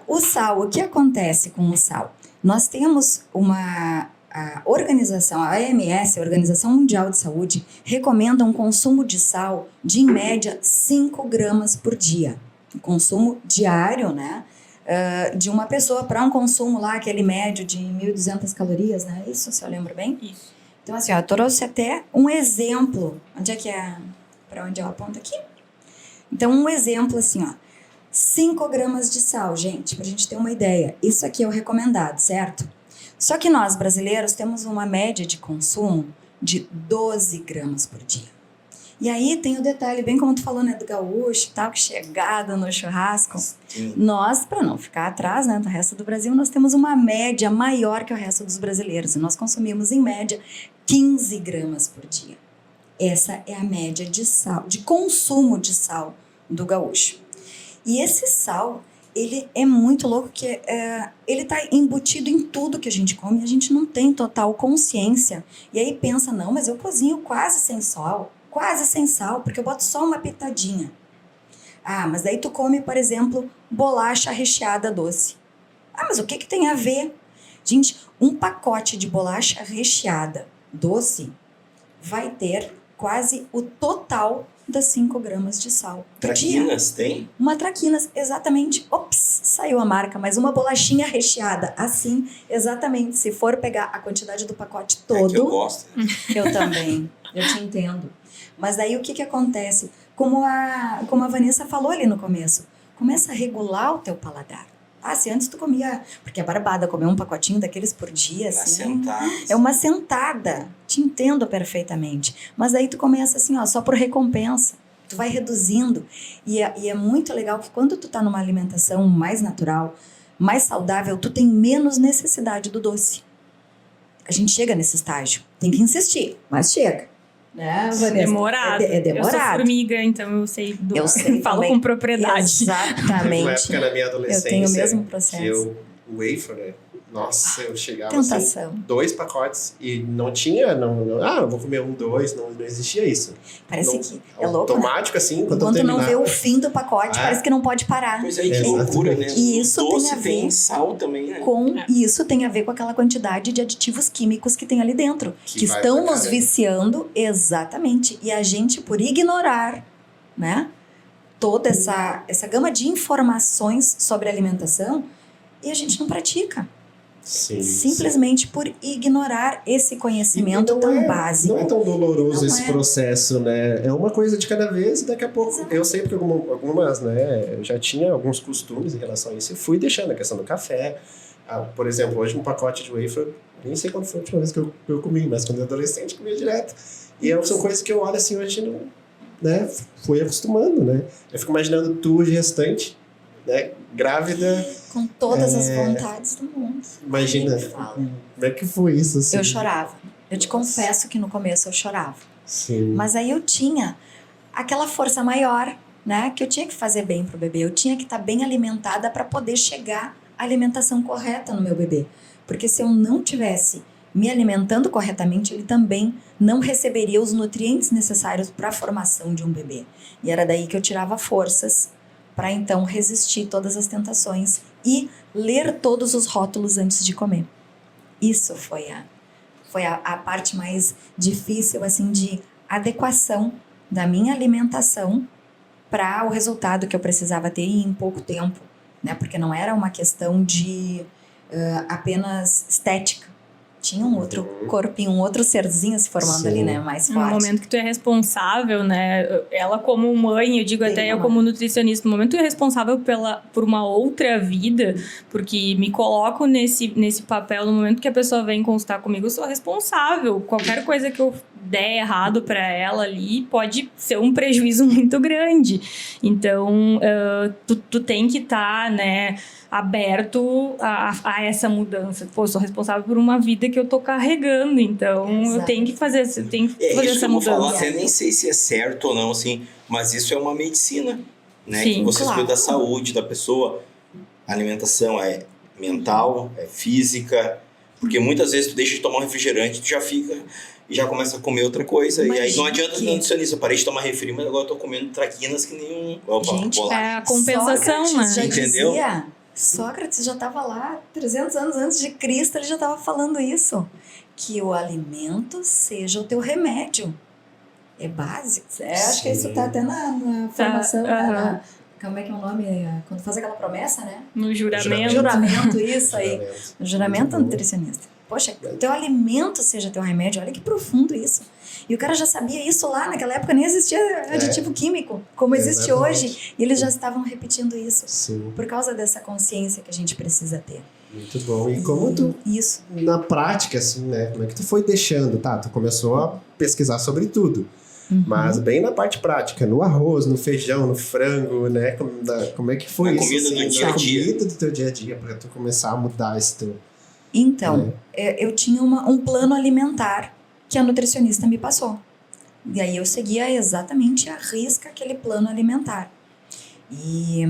O sal, o que acontece com o sal? Nós temos a organização, a OMS, a Organização Mundial de Saúde, recomenda um consumo de sal de, em média, 5 gramas por dia. O consumo diário, né? De uma pessoa para um consumo lá, aquele médio de 1.200 calorias, né? Isso, se eu lembro bem? Isso. Então, assim, ó, eu trouxe até um exemplo. Onde é que é? Para onde eu aponto aqui? Então, um exemplo assim, ó. 5 gramas de sal, gente, pra gente ter uma ideia. Isso aqui é o recomendado, certo? Só que nós, brasileiros, temos uma média de consumo de 12 gramas por dia. E aí tem o detalhe, bem como tu falou, né, do gaúcho, tal, que chegada no churrasco. Sim. Nós, para não ficar atrás, né, do resto do Brasil, nós temos uma média maior que o resto dos brasileiros. E nós consumimos, em média, 15 gramas por dia. Essa é a média de sal, de consumo de sal do gaúcho. E esse sal, ele é muito louco, que ele tá embutido em tudo que a gente come e a gente não tem total consciência. E aí pensa, não, mas eu cozinho quase sem sal, porque eu boto só uma pitadinha. Ah, mas daí tu come, por exemplo, bolacha recheada doce. Ah, mas o que tem a ver? Gente, um pacote de bolacha recheada doce vai ter quase o total das 5 gramas de sal por dia. Traquinas tem? Uma traquinas, exatamente. Ops, saiu a marca, mas uma bolachinha recheada, assim, exatamente. Se for pegar a quantidade do pacote todo... É que eu gosto. Eu também, eu te entendo. Mas daí o que acontece? Como a Vanessa falou ali no começo, começa a regular o teu paladar. Ah, se antes tu comia... Porque é barbada comer um pacotinho daqueles por dia, assim... É uma sentada. Te entendo perfeitamente. Mas aí tu começa assim, ó, só por recompensa. Tu vai reduzindo. E é muito legal que quando tu tá numa alimentação mais natural, mais saudável, tu tem menos necessidade do doce. A gente chega nesse estágio. Tem que insistir, mas chega. Né, Vanessa? Demorado. É demorado. Eu sou formiga, então eu sei. Eu sei Falo também. com propriedade. Exatamente. Na época, na minha adolescência, Eu tenho o mesmo processo. o wafer, né? Nossa, eu chegava Tentação. assim, 2 pacotes e não tinha, eu vou comer 1, 2, não existia isso. Parece Não, que é louco, né? automático, assim, quando eu Quando tu não terminava. vê o fim do pacote, parece que não pode parar. Pois é, que loucura, né? E isso Doce tem a ver tem sal também, né? E isso tem a ver com aquela quantidade de aditivos químicos que tem ali dentro, que vai estão pra nos caramba. viciando, exatamente. E a gente, por ignorar, né, toda essa gama de informações sobre alimentação, e a gente não pratica. Sim, Simplesmente por ignorar esse conhecimento tão básico. Não é tão doloroso Não esse é. processo, né? É uma coisa de cada vez e daqui a pouco... Exato. Eu sei porque algumas, né? Eu já tinha alguns costumes em relação a isso e fui deixando a questão do café. Por exemplo, hoje um pacote de wafer, nem sei quando foi a última vez que eu comi, mas quando eu era adolescente comia direto. E são coisas que eu olho assim hoje, não, né? Fui acostumando, né? Eu fico imaginando tu de restante, né? Grávida... Com todas as vontades do mundo. Imagina, Nem me fala. como é que foi isso? Assim? Eu chorava. Eu te confesso que no começo eu chorava. Sim. Mas aí eu tinha aquela força maior, né? Que eu tinha que fazer bem pro bebê. Eu tinha que estar bem alimentada para poder chegar à alimentação correta no meu bebê. Porque se eu não tivesse me alimentando corretamente, ele também não receberia os nutrientes necessários para a formação de um bebê. E era daí que eu tirava forças para então resistir todas as tentações e ler todos os rótulos antes de comer. Isso foi a parte mais difícil, assim, de adequação da minha alimentação para o resultado que eu precisava ter em pouco tempo, né? Porque não era uma questão de apenas estética. Tinha um outro corpinho, um outro serzinho se formando ali, né? Mais No forte. momento que tu é responsável, né? Ela como mãe, eu digo Tem até eu uma- como nutricionista, no momento que tu é responsável por uma outra vida, porque me coloco nesse papel, no momento que a pessoa vem consultar comigo, eu sou responsável. Qualquer coisa que eu der errado para ela ali pode ser um prejuízo muito grande. Então, tu tem que estar, né, aberto a essa mudança. Pô, eu sou responsável por uma vida que eu tô carregando, então eu tenho que fazer É essa isso que eu vou falar, mudança. até nem sei se é certo ou não, assim, mas isso é uma medicina, né? Sim, que vocês claro. cuidam da saúde da pessoa. A alimentação é mental, é física, porque muitas vezes tu deixa de tomar um refrigerante, tu já fica e já começa a comer outra coisa. E aí não adianta que- ser nutricionista, eu parei de tomar refri, mas agora eu tô comendo traquinas que nenhum... Opa, Gente, vou lá. É a compensação, Sócrates já né? Entendeu? dizia, Sócrates já estava lá, 300 anos antes de Cristo, ele já estava falando isso. Que o alimento seja o teu remédio. É básico. Acho que isso está até na formação. aham. Como é que é o nome? Quando faz aquela promessa, né? No juramento. Juramento, isso aí. Juramento. O juramento Muito bom. nutricionista. Poxa, o teu alimento seja teu remédio. Olha que profundo isso. E o cara já sabia isso lá, naquela época nem existia aditivo químico, como existe Exatamente. hoje. E eles já estavam repetindo isso. Sim, Por causa dessa consciência que a gente precisa ter. muito bom. E como tu, Isso. na prática, assim, né? Como é que tu foi deixando, tá? Tu começou a pesquisar sobre tudo. Mas bem na parte prática, no arroz, no feijão, no frango, né? Como é que foi Na isso? comida do assim, dia a na dia. comida do teu dia a dia, pra tu começar a mudar esse teu... Então, eu tinha um plano alimentar que a nutricionista me passou. E aí eu seguia exatamente à risca aquele plano alimentar. E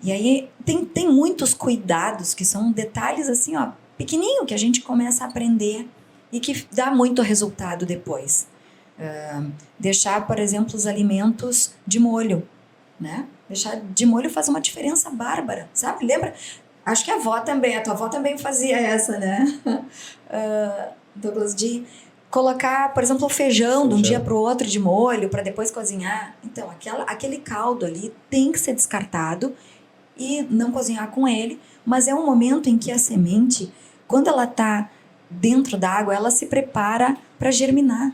aí tem muitos cuidados que são detalhes assim, ó, pequenininho, que a gente começa a aprender e que dá muito resultado depois. Deixar, por exemplo, os alimentos de molho, né? Deixar de molho faz uma diferença bárbara, sabe? Lembra? Acho que a tua avó também fazia essa, né? Douglas, de colocar, por exemplo, o feijão de um dia para o outro de molho para depois cozinhar. Então, aquele caldo ali tem que ser descartado e não cozinhar com ele, mas é um momento em que a semente, quando ela está dentro da água, ela se prepara para germinar.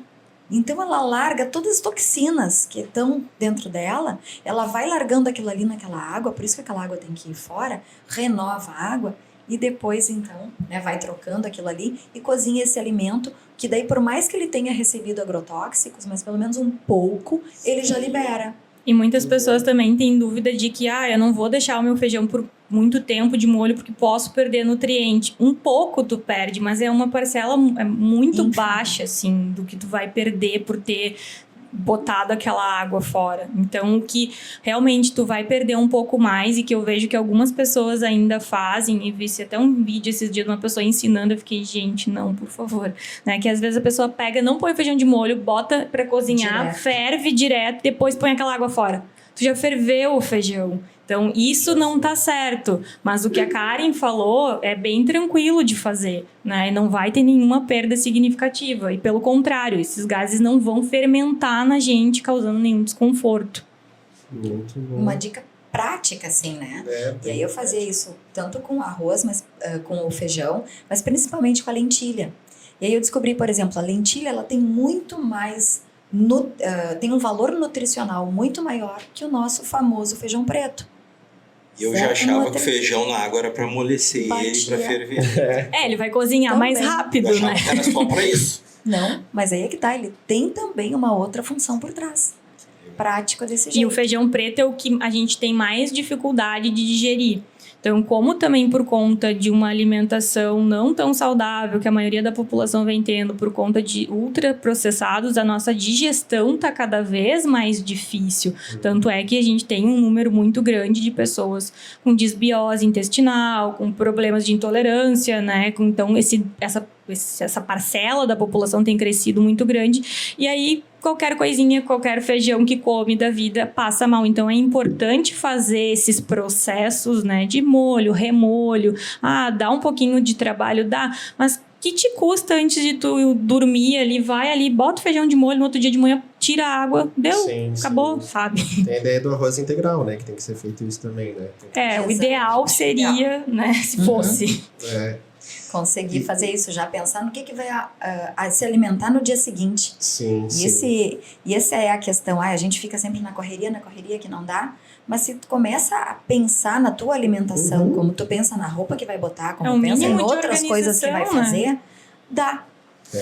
Então ela larga todas as toxinas que estão dentro dela, ela vai largando aquilo ali naquela água, por isso que aquela água tem que ir fora, renova a água e depois então, né, vai trocando aquilo ali e cozinha esse alimento, que daí por mais que ele tenha recebido agrotóxicos, mas pelo menos um pouco, ele já libera. E muitas pessoas também têm dúvida de que, eu não vou deixar o meu feijão por muito tempo de molho porque posso perder nutriente. Um pouco tu perde, mas é uma parcela muito baixa, assim, do que tu vai perder por ter botado aquela água fora. Então, o que realmente tu vai perder um pouco mais e que eu vejo que algumas pessoas ainda fazem, e vi até um vídeo esses dias de uma pessoa ensinando, eu fiquei, gente, não, por favor. Né? Que às vezes a pessoa pega, não põe o feijão de molho, bota pra cozinhar, Direto. ferve direto, depois põe aquela água fora. Tu já ferveu o feijão. Então, isso não tá certo. Mas o que a Karen falou é bem tranquilo de fazer, né? E não vai ter nenhuma perda significativa. E pelo contrário, esses gases não vão fermentar na gente, causando nenhum desconforto. Muito bom. Uma dica prática, assim, né? E aí eu fazia isso tanto com o arroz, mas com o feijão, mas principalmente com a lentilha. E aí eu descobri, por exemplo, a lentilha ela tem muito mais, tem um valor nutricional muito maior que o nosso famoso feijão preto. E eu já achava que o feijão na água era pra amolecer ele, pra ferver. Ele vai cozinhar Também. mais rápido, Eu achava né? que era só pra isso. Não, mas aí é que tá, ele tem também uma outra função por trás. Prático desse jeito. E o feijão preto é o que a gente tem mais dificuldade de digerir. Então, como também por conta de uma alimentação não tão saudável que a maioria da população vem tendo por conta de ultraprocessados, a nossa digestão está cada vez mais difícil. Tanto é que a gente tem um número muito grande de pessoas com disbiose intestinal, com problemas de intolerância, né? Então, essa parcela da população tem crescido muito grande. E aí, qualquer coisinha, qualquer feijão que come da vida passa mal. Então, é importante fazer esses processos, né? De molho, remolho. Dá um pouquinho de trabalho, dá. Mas que te custa antes de tu dormir ali? Vai ali, bota o feijão de molho no outro dia de manhã, tira a água, deu, Sim, acabou, sim. sabe? Tem a ideia do arroz integral, né? Que tem que ser feito isso também, né? O ideal seria, né? Se fosse. Conseguir fazer isso, já pensar no que vai se alimentar no dia seguinte. Sim, E essa é a questão. A gente fica sempre na correria que não dá. Mas se tu começa a pensar na tua alimentação, como tu pensa na roupa que vai botar, como um pensa em mínimo de outras coisas que vai organização, fazer, dá.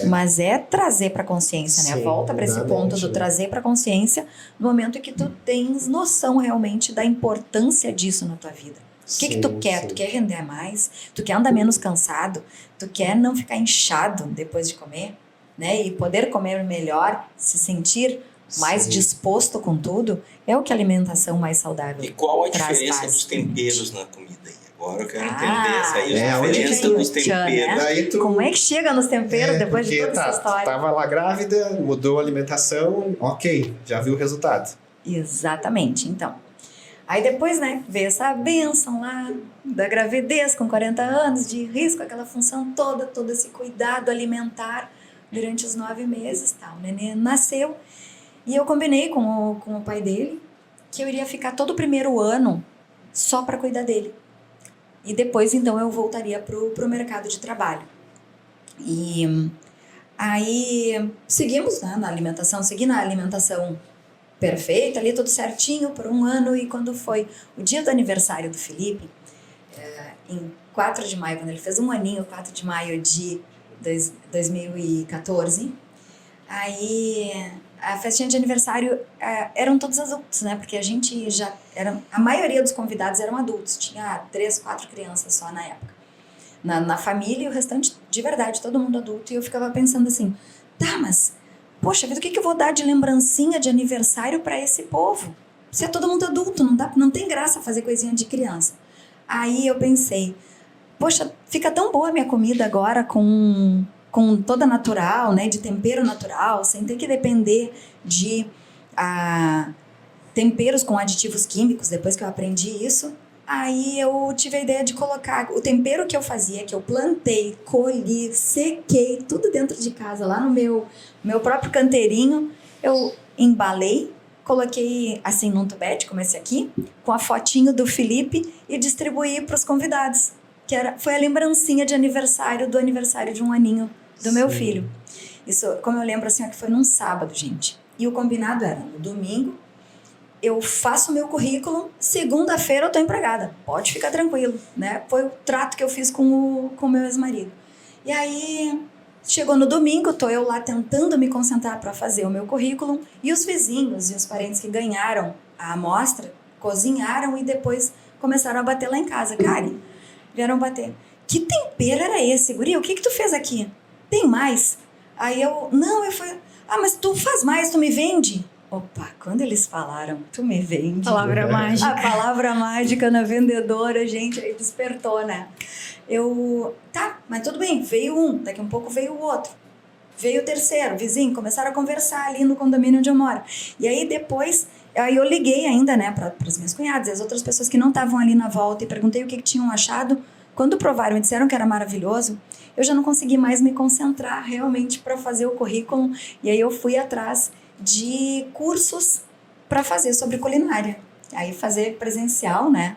Mas é trazer para consciência, né? Sim, Volta para esse ponto do né? trazer para consciência no momento em que tu tens noção realmente da importância disso na tua vida. O que tu quer? Sim. Tu quer render mais? Tu quer andar menos cansado? Tu quer não ficar inchado depois de comer? Né? E poder comer melhor, se sentir mais disposto com tudo, é o que a alimentação mais saudável E qual a traz diferença paz. dos temperos na comida aí? Agora eu quero entender essa aí, é, a onde diferença vem o dos tchan, temperos. né? Daí tu... Como é que chega nos temperos depois de porque toda essa história? tava lá grávida, mudou a alimentação, ok, já viu o resultado. Exatamente, então. Aí depois, né, veio essa bênção lá da gravidez com 40 anos, de risco, aquela função toda, todo esse cuidado alimentar durante os 9 meses, tá? O neném nasceu e eu combinei com o pai dele que eu iria ficar todo o primeiro ano só para cuidar dele. E depois, então, eu voltaria pro mercado de trabalho. E aí seguimos, né, na alimentação, segui na alimentação perfeita, ali tudo certinho por um ano. E quando foi o dia do aniversário do Felipe, em 4 de maio, quando ele fez um aninho, 4 de maio de 2014, aí a festinha de aniversário eram todos adultos, né? Porque a gente a maioria dos convidados eram adultos, tinha 3, 4 crianças só na época. Na família, e o restante, de verdade, todo mundo adulto. E eu ficava pensando assim, tá, mas, poxa vida, o que eu vou dar de lembrancinha de aniversário para esse povo? Se é todo mundo adulto, não tem graça fazer coisinha de criança. Aí eu pensei, poxa, fica tão boa a minha comida agora com toda natural, né, de tempero natural, sem ter que depender de temperos com aditivos químicos, depois que eu aprendi isso. Aí eu tive a ideia de colocar o tempero que eu fazia, que eu plantei, colhi, sequei, tudo dentro de casa, lá no meu próprio canteirinho. Eu embalei, coloquei assim num tubete, como esse aqui, com a fotinho do Felipe, e distribuí para os convidados. Foi a lembrancinha de aniversário do aniversário de um aninho do meu filho. Isso, como eu lembro assim, que foi num sábado, gente. E o combinado era, no domingo, eu faço o meu currículo, segunda-feira eu tô empregada. Pode ficar tranquilo, né? Foi o trato que eu fiz com o meu ex-marido. E aí, chegou no domingo, tô eu lá tentando me concentrar para fazer o meu currículo, e os vizinhos e os parentes que ganharam a amostra cozinharam e depois começaram a bater lá em casa. Karen, vieram bater. Que tempero era esse, guria? O que tu fez aqui? Tem mais? Aí eu fui... mas tu faz mais, tu me vende? Opa, quando eles falaram, tu me vende. Palavra mágica. A palavra mágica na vendedora, gente, aí despertou, né? Tá, mas tudo bem, veio um, daqui a um pouco veio o outro. Veio o terceiro, vizinho, começaram a conversar ali no condomínio onde eu moro. E aí depois, eu liguei ainda, né, para as minhas cunhadas e as outras pessoas que não estavam ali na volta e perguntei o que tinham achado. Quando provaram e disseram que era maravilhoso, eu já não consegui mais me concentrar realmente para fazer o currículo. E aí eu fui atrás de cursos para fazer sobre culinária. Aí fazer presencial, né?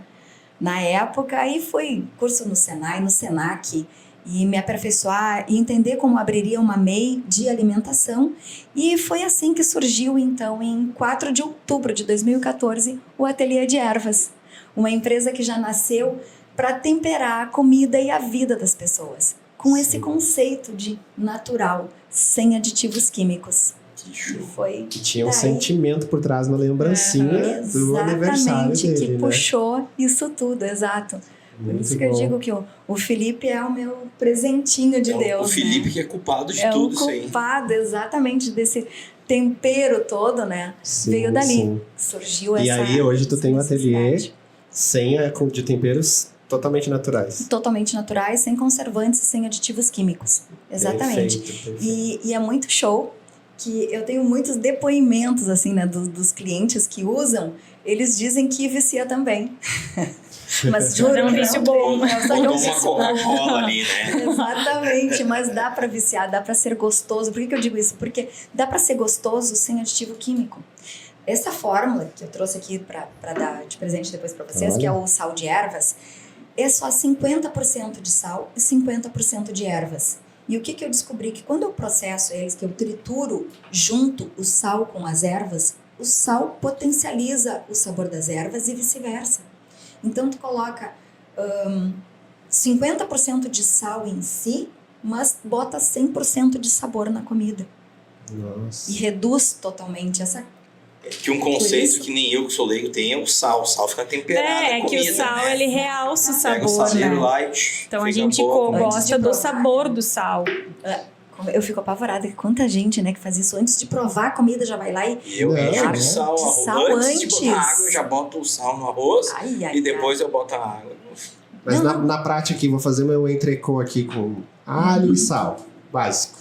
Na época, aí foi curso no Senai, no Senac, e me aperfeiçoar e entender como abriria uma MEI de alimentação. E foi assim que surgiu, então, em 4 de outubro de 2014, o Ateliê de Ervas. Uma empresa que já nasceu para temperar a comida e a vida das pessoas, com esse conceito de natural, sem aditivos químicos. Que tinha um sentimento por trás na lembrancinha do aniversário dele, que né? puxou isso tudo, exato. Por isso que eu digo que o Felipe é o meu presentinho de Deus. O Felipe, né? Que é culpado de tudo tudo isso aí. É o culpado, exatamente, desse tempero todo, né? Sim, veio dali. Sim. Surgiu e essa... E aí hoje tu tem um ateliê necessidade. de temperos totalmente naturais. Totalmente naturais, sem conservantes e sem aditivos químicos. Exatamente. Perfeito. E é muito show que eu tenho muitos depoimentos, assim, né, dos clientes que usam. Eles dizem que vicia também. Mas juro, é um vício bom. Botou uma Coca-Cola ali, né? Exatamente, mas dá pra viciar, dá pra ser gostoso. Por que eu digo isso? Porque dá pra ser gostoso sem aditivo químico. Essa fórmula que eu trouxe aqui pra dar de presente depois pra vocês, que é o sal de ervas, é só 50% de sal e 50% de ervas. E o que eu descobri? Que quando eu processo eles, que eu trituro junto o sal com as ervas, o sal potencializa o sabor das ervas e vice-versa. Então, tu coloca 50% de sal em si, mas bota 100% de sabor na comida. Nossa. E reduz totalmente essa... Que um conceito que nem eu, que sou leigo, tem é o sal. O sal fica temperado a comida, que o sal, né? ele realça o Pega o sabor, saleiro né? lá e Então a fica gente boa. gosta do sabor do sal. Eu fico apavorada que quanta gente, né, que faz isso antes de provar a comida, já vai lá e... Eu encho de sal, de sal antes de botar água, eu já boto o sal no arroz e depois eu boto a água. Mas na prática aqui, vou fazer meu entrecô aqui com alho e sal, básico.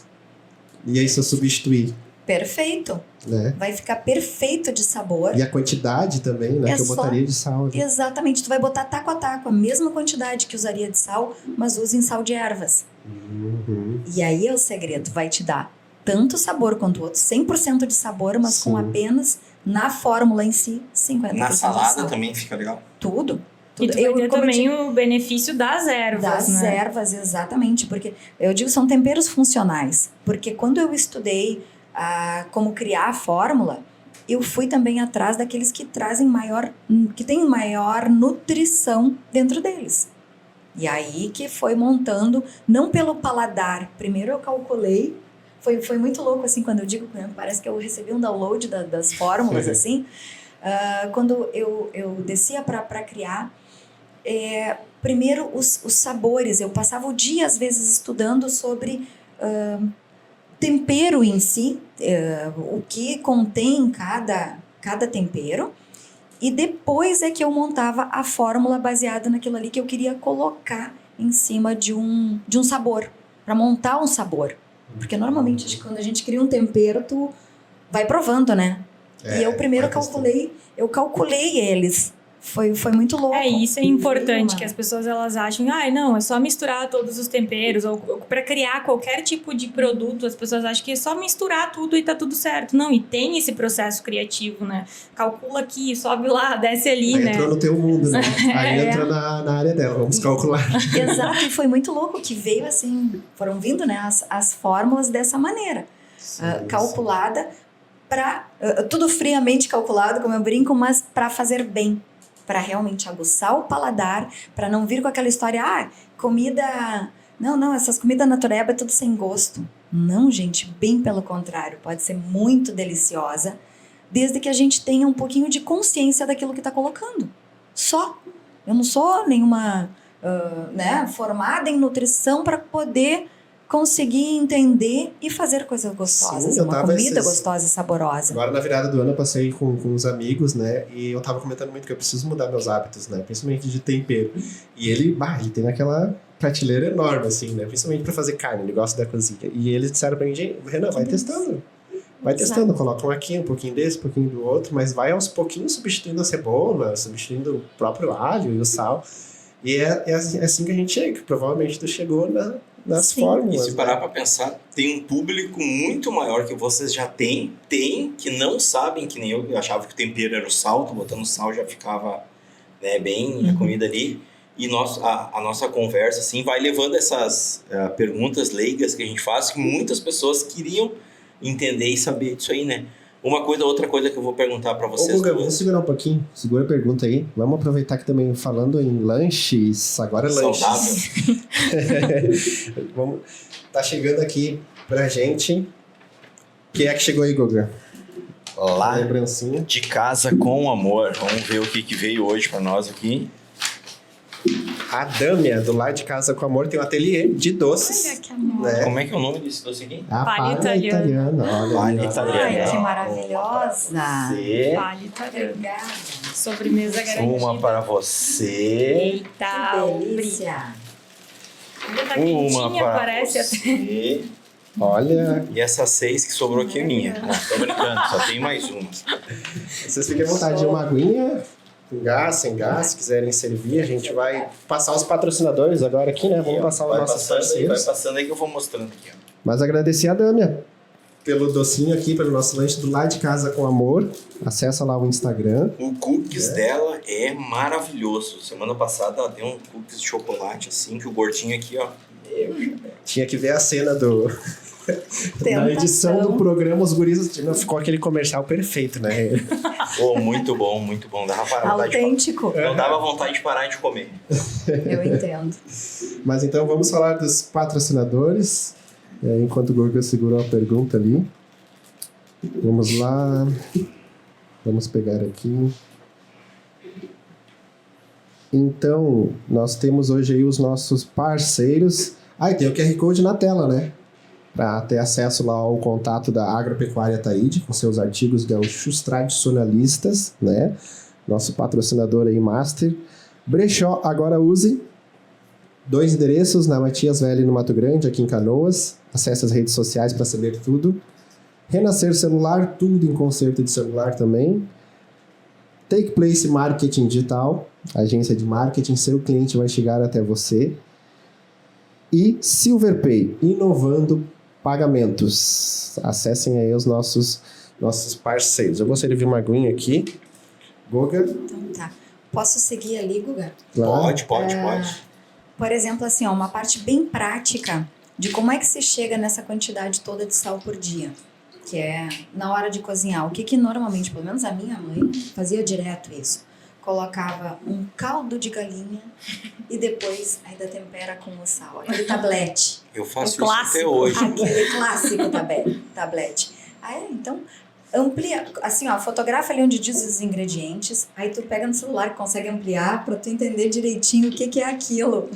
E aí se eu substituir? Perfeito. Né? Vai ficar perfeito de sabor. E a quantidade também, né? Que eu botaria de sal. Aqui. Exatamente. Tu vai botar taco a taco, a mesma quantidade que usaria de sal, mas use em sal de ervas. Uhum. E aí é o segredo. Vai te dar tanto sabor quanto o outro. 100% de sabor, mas com apenas, na fórmula em si, 50% Na salada de sal. também fica legal? Tudo. E tu vai ter como eu também o benefício das ervas, das né? ervas, exatamente, porque eu digo são temperos funcionais, porque quando eu estudei como criar a fórmula, eu fui também atrás daqueles que que têm maior nutrição dentro deles. E aí que foi montando, não pelo paladar. Primeiro eu calculei, foi muito louco, assim, quando eu digo, parece que eu recebi um download das fórmulas, assim. Quando eu descia para criar, primeiro os sabores. Eu passava o dia, às vezes, estudando sobre tempero em si, o que contém cada tempero. E depois é que eu montava a fórmula baseada naquilo ali que eu queria colocar em cima de um sabor, para montar um sabor. Porque normalmente quando a gente cria um tempero, tu vai provando, né? E eu primeiro calculei eles. Foi muito louco. Isso é importante, que as pessoas elas acham, não, é só misturar todos os temperos, ou para criar qualquer tipo de produto, as pessoas acham que é só misturar tudo e tá tudo certo. Não, e tem esse processo criativo, né? Calcula aqui, sobe lá, desce ali, Aí né? entrou no teu mundo, né? Aí entra na área dela, vamos calcular. Exato, e foi muito louco que veio assim, foram vindo, né, as fórmulas dessa maneira, calculada para tudo friamente calculado, como eu brinco, mas para fazer bem, para realmente aguçar o paladar, para não vir com aquela história, comida... Não, essas comidas natureba é tudo sem gosto. Não, gente, bem pelo contrário, pode ser muito deliciosa, desde que a gente tenha um pouquinho de consciência daquilo que está colocando. Só. Eu não sou nenhuma formada em nutrição para poder conseguir entender e fazer coisas gostosas. Sim, uma comida gostosa e saborosa. Agora, na virada do ano, eu passei com uns amigos, né? E eu tava comentando muito que eu preciso mudar meus hábitos, né? Principalmente de tempero. E ele tem aquela prateleira enorme, assim, né? Principalmente pra fazer carne, ele gosta da cozinha. E eles disseram pra mim, Renan, vai testando. Vai testando, coloca um aqui, um pouquinho desse, um pouquinho do outro, mas vai aos pouquinhos substituindo a cebola, substituindo o próprio alho e o sal. E é assim que a gente chega. Provavelmente tu chegou nas fórmulas. E se parar para pensar, tem um público muito maior que vocês já têm, que não sabem, que nem eu achava que o tempero era o sal, botando sal já ficava, né, bem a comida ali. E a nossa conversa assim, vai levando essas perguntas leigas que a gente faz, que muitas pessoas queriam entender e saber disso aí, né? Outra coisa que eu vou perguntar para vocês. Ô, Guga, vamos segurar um pouquinho. Segura a pergunta aí. Vamos aproveitar que também falando em lanches, agora lanches. Saudável. Tá chegando aqui pra gente. Quem é que chegou aí, Guga? Lá Lembrancinha. de casa com amor. Vamos ver o que veio hoje para nós aqui. A Dâmia, do Lar de Casa com Amor, tem um ateliê de doces. Olha que amor. Né? Como é que é o nome desse doce aqui? A Palha palha italiana. Olha Palha aí, ó. italiana. Ai, que maravilhosa. Você. Palha italiana. Obrigada. Sobremesa garantida. Uma para você. Eita, Que delícia. Tá Uma quentinha, para parece até. você. Olha, E essas 6 que sobrou aqui é minha. Não, tô brincando, só tem mais uma. vocês fiquem à vontade de uma aguinha, com gás, sem gás, se quiserem servir, a gente vai passar os patrocinadores agora aqui, né? Vamos passar os Vai nossos passando aí, parceiros. vai passando aí que eu vou mostrando aqui, ó. Mas agradecer a Dâmia pelo docinho aqui, pelo nosso lanche do Lar de Casa com Amor. Acessa lá o Instagram. O cookies dela é maravilhoso. Semana passada ela deu um cookies de chocolate assim, que o gordinho aqui, ó. Tinha que ver a cena na edição do programa, os guris ficou aquele comercial perfeito, né? Oh, muito bom, muito bom. Dava vontade de Autêntico. não dava vontade de parar de comer. Eu entendo. Mas então vamos falar dos patrocinadores. Enquanto o Guga segurou a pergunta ali. Vamos lá. Vamos pegar aqui. Então, nós temos hoje aí os nossos parceiros. E tem o QR Code na tela, né? Para ter acesso lá ao contato da Agropecuária Taíde, com seus artigos gaúchos tradicionalistas, né? Nosso patrocinador aí, Master. Brechó Agora Use. 2 endereços, na Matias Velho, no Mato Grande, aqui em Canoas. Acesse as redes sociais para saber tudo. Renascer Celular, tudo em conserto de celular também. Take Place Marketing Digital, agência de marketing, seu cliente vai chegar até você. E SilverPay, inovando pagamentos. Acessem aí os nossos parceiros. Eu vou servir uma aguinha aqui. Guga. Então tá. posso seguir ali, Guga? Pode. Por exemplo, assim, ó, uma parte bem prática de como é que se chega nessa quantidade toda de sal por dia, que é na hora de cozinhar. O que normalmente, pelo menos a minha mãe, fazia direto isso. Colocava um caldo de galinha e depois ainda tempera com o sal. Aquele tablete. Eu faço O isso clássico. até hoje. Aquele clássico tablete. Aí, então, amplia, assim, ó, fotografa ali onde diz os ingredientes, aí tu pega no celular, consegue ampliar para tu entender direitinho o que é aquilo.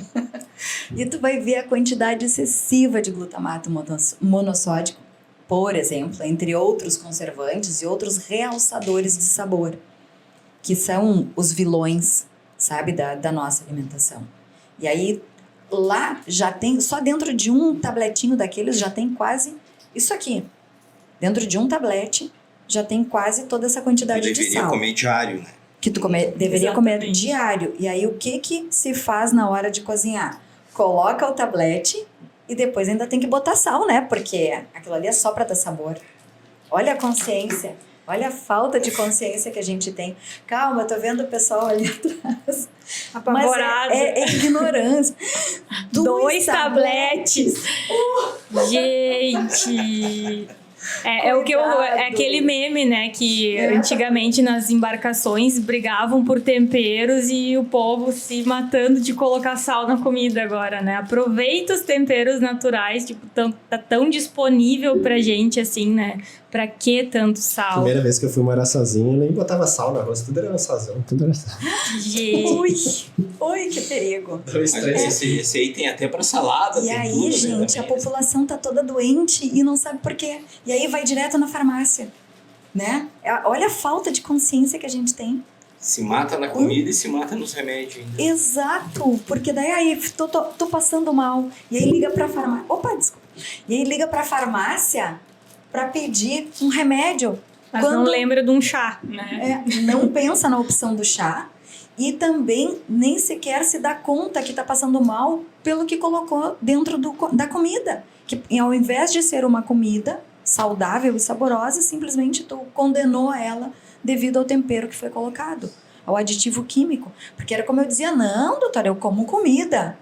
E tu vai ver a quantidade excessiva de glutamato monossódico, por exemplo, entre outros conservantes e outros realçadores de sabor, que são os vilões, sabe, da nossa alimentação. E aí, lá já tem, só dentro de um tabletinho daqueles já tem quase isso aqui. Dentro de um tablete já tem quase toda essa quantidade de sal. Deveria comer diário, né? Que tu deveria comer Exatamente. diário. E aí, o que se faz na hora de cozinhar? Coloca o tablete e depois ainda tem que botar sal, né? Porque aquilo ali é só para dar sabor. Olha a consciência. Olha a falta de consciência que a gente tem. Calma, tô vendo o pessoal ali atrás. Apavorado. Mas é ignorância. 2 tabletes. Gente. É o que é aquele meme, né? Que antigamente nas embarcações brigavam por temperos e o povo se matando de colocar sal na comida agora, né? Aproveita os temperos naturais, tipo, tá tão disponível pra gente assim, né? Pra que tanto sal? Primeira vez que eu fui morar sozinho, eu nem botava sal no arroz, tudo era sazão, tudo era sal. Gente. Ui, que perigo. Dois, três. Esse aí tem até pra salada. E tem aí, tudo, né, gente, a também. população tá toda doente e não sabe por quê. E aí vai direto na farmácia, né? Olha a falta de consciência que a gente tem. Se mata na comida e se mata nos remédios ainda. Exato, porque daí aí tô passando mal. E aí liga pra farmácia. Opa, desculpa. E aí liga pra farmácia pra pedir um remédio. Mas não lembra de um chá, né? Não pensa na opção do chá. E também nem sequer se dá conta que tá passando mal pelo que colocou dentro da comida. Que ao invés de ser uma comida saudável e saborosa, simplesmente tu condenou ela devido ao tempero que foi colocado, ao aditivo químico. Porque era como eu dizia, não, doutora, eu como comida.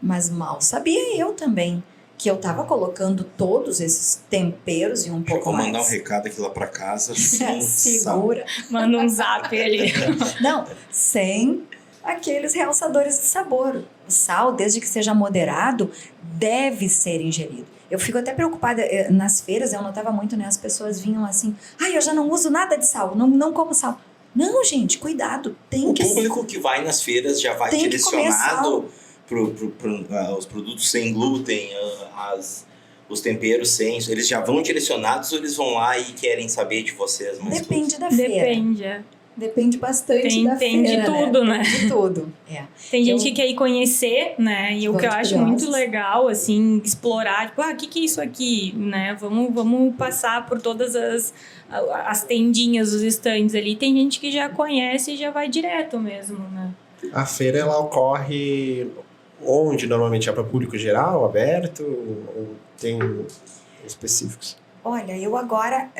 Mas mal sabia eu também que eu tava colocando todos esses temperos e um Deixa eu pouco mais. mandar um recado aqui lá pra casa. Sem sal. Segura. Manda um zap ali. Não, sem aqueles realçadores de sabor. O sal, desde que seja moderado, deve ser ingerido. Eu fico até preocupada, nas feiras eu notava muito, né? As pessoas vinham assim, eu já não uso nada de sal, não como sal. Não, gente, cuidado, tem O que... público que vai nas feiras já vai Tem que comer direcionado os produtos sem glúten, os temperos sem... Eles já vão direcionados ou eles vão lá e querem saber de vocês? Mas Depende da feira. Depende. É. Depende bastante da Tem feira, de tudo, né? De tudo, Tem gente que quer ir conhecer, né? E o que eu acho muito legal, assim, explorar, tipo, o que é isso aqui, né? Vamos passar por todas as tendinhas, os estandes ali. Tem gente que já conhece e já vai direto mesmo, né? A feira, ela ocorre onde normalmente é para público geral, aberto, ou tem específicos? Olha, eu agora,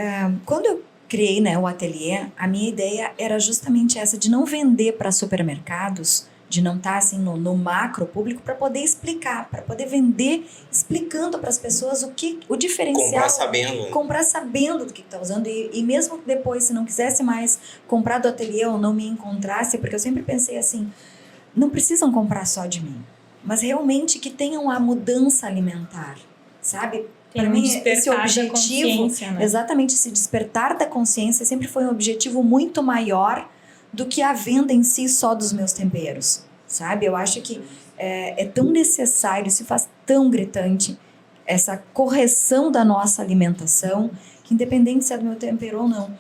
quando eu criei, né, o ateliê, a minha ideia era justamente essa, de não vender para supermercados, de não estar assim no macro público, para poder explicar, para poder vender explicando para as pessoas o diferencial. Comprar sabendo do que está usando. E mesmo depois, se não quisesse mais comprar do ateliê ou não me encontrasse, porque eu sempre pensei assim, não precisam comprar só de mim, mas realmente que tenham a mudança alimentar, sabe? Para mim, esse objetivo, né? exatamente, esse despertar da consciência sempre foi um objetivo muito maior do que a venda em si só dos meus temperos, sabe? Eu acho que é tão necessário, se faz tão gritante essa correção da nossa alimentação, que independente se é do meu tempero ou não.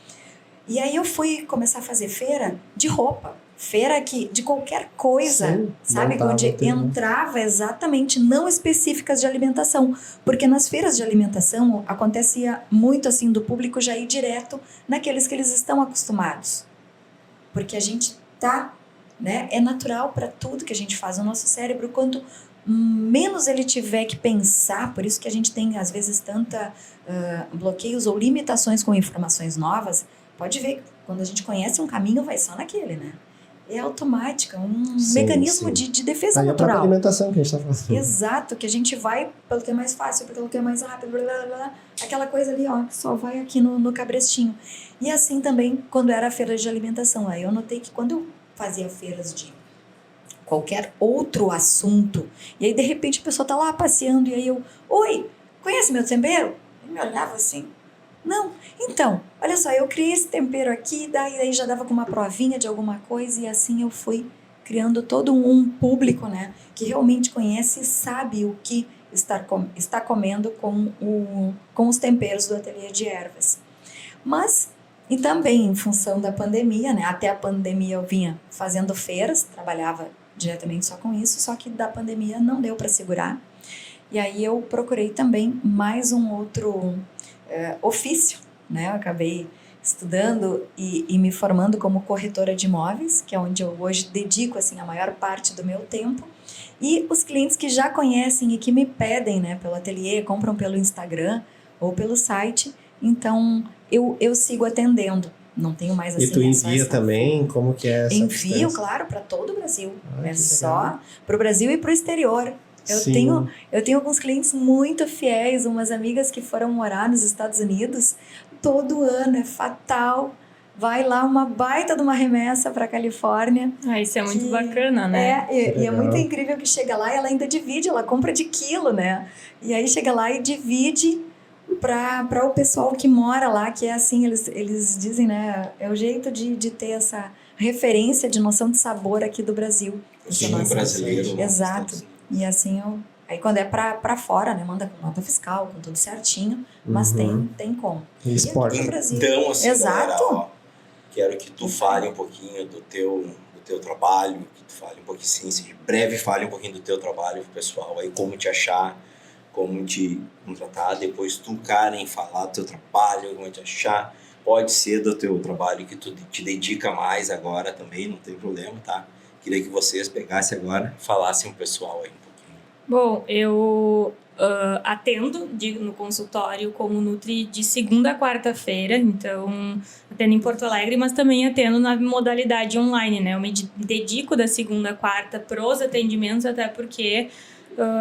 E aí eu fui começar a fazer feira de roupa. Feira de qualquer coisa, sim, sabe? Onde entrava exatamente, não específicas de alimentação. Porque nas feiras de alimentação acontecia muito assim do público já ir direto naqueles que eles estão acostumados. Porque a gente tá, né? É natural para tudo que a gente faz. O nosso cérebro, quanto menos ele tiver que pensar, por isso que a gente tem às vezes tanta bloqueios ou limitações com informações novas, pode ver, quando a gente conhece um caminho, vai só naquele, né? é automática, um Sim, mecanismo sim. de defesa Aí a própria natural. alimentação que a gente tá falando. Exato, que a gente vai pelo que é mais fácil, pelo que é mais rápido, blá, blá, blá, aquela coisa ali, ó, que só vai aqui no cabrestinho. E assim também quando era a feira de alimentação. Aí eu notei que quando eu fazia feiras de qualquer outro assunto, e aí de repente a pessoa tá lá passeando, e aí eu, oi, conhece meu tempero? Ele me olhava assim, não, então, olha só, eu criei esse tempero aqui, daí já dava com uma provinha de alguma coisa, e assim eu fui criando todo um público, né, que realmente conhece e sabe o que está comendo com os temperos do Ateliê de Ervas. Mas, e também em função da pandemia, né, até a pandemia eu vinha fazendo feiras, trabalhava diretamente só com isso, só que da pandemia não deu para segurar. E aí eu procurei também mais um outro ofício, né? Eu acabei estudando e me formando como corretora de imóveis, que é onde eu hoje dedico assim a maior parte do meu tempo. E os clientes que já conhecem e que me pedem, né, pelo ateliê, compram pelo Instagram ou pelo site, então eu sigo atendendo. Não tenho mais assim. E tu envia essa... também? Como que é essa Envio, distância? claro, para todo o Brasil. Ai, É que só para o Brasil e para o exterior. Sim. Eu tenho alguns clientes muito fiéis, umas amigas que foram morar nos Estados Unidos. Todo ano é fatal. Vai lá uma baita de uma remessa para Califórnia. Ah, isso é muito que bacana, né? E é Legal. muito incrível que chega lá e ela ainda divide, ela compra de quilo, né? E aí chega lá e divide para o pessoal que mora lá, que é assim, eles dizem, né? É o jeito de ter essa referência de noção de sabor aqui do Brasil. Sim, Nossa, brasileiro. Exato. E assim, aí quando é pra fora, né? Manda com nota fiscal, com tudo certinho. Mas Uhum. tem como. E exporta. No Brasil. Então, assim, Exato. galera, ó, quero que tu fale um pouquinho do teu trabalho, que tu fale um pouquinho, sim, de breve fale um pouquinho do teu trabalho pro pessoal, aí como te achar, como te contratar, depois tu, Karen, falar do teu trabalho, como te achar, pode ser do teu trabalho que tu te dedica mais agora também, não tem problema, tá? Queria que vocês pegassem agora, falassem pro pessoal aí um pouquinho. Bom, eu atendo no consultório como Nutri de segunda a quarta-feira, então atendo em Porto Alegre, mas também atendo na modalidade online, né? Eu me dedico da segunda a quarta pros atendimentos, até porque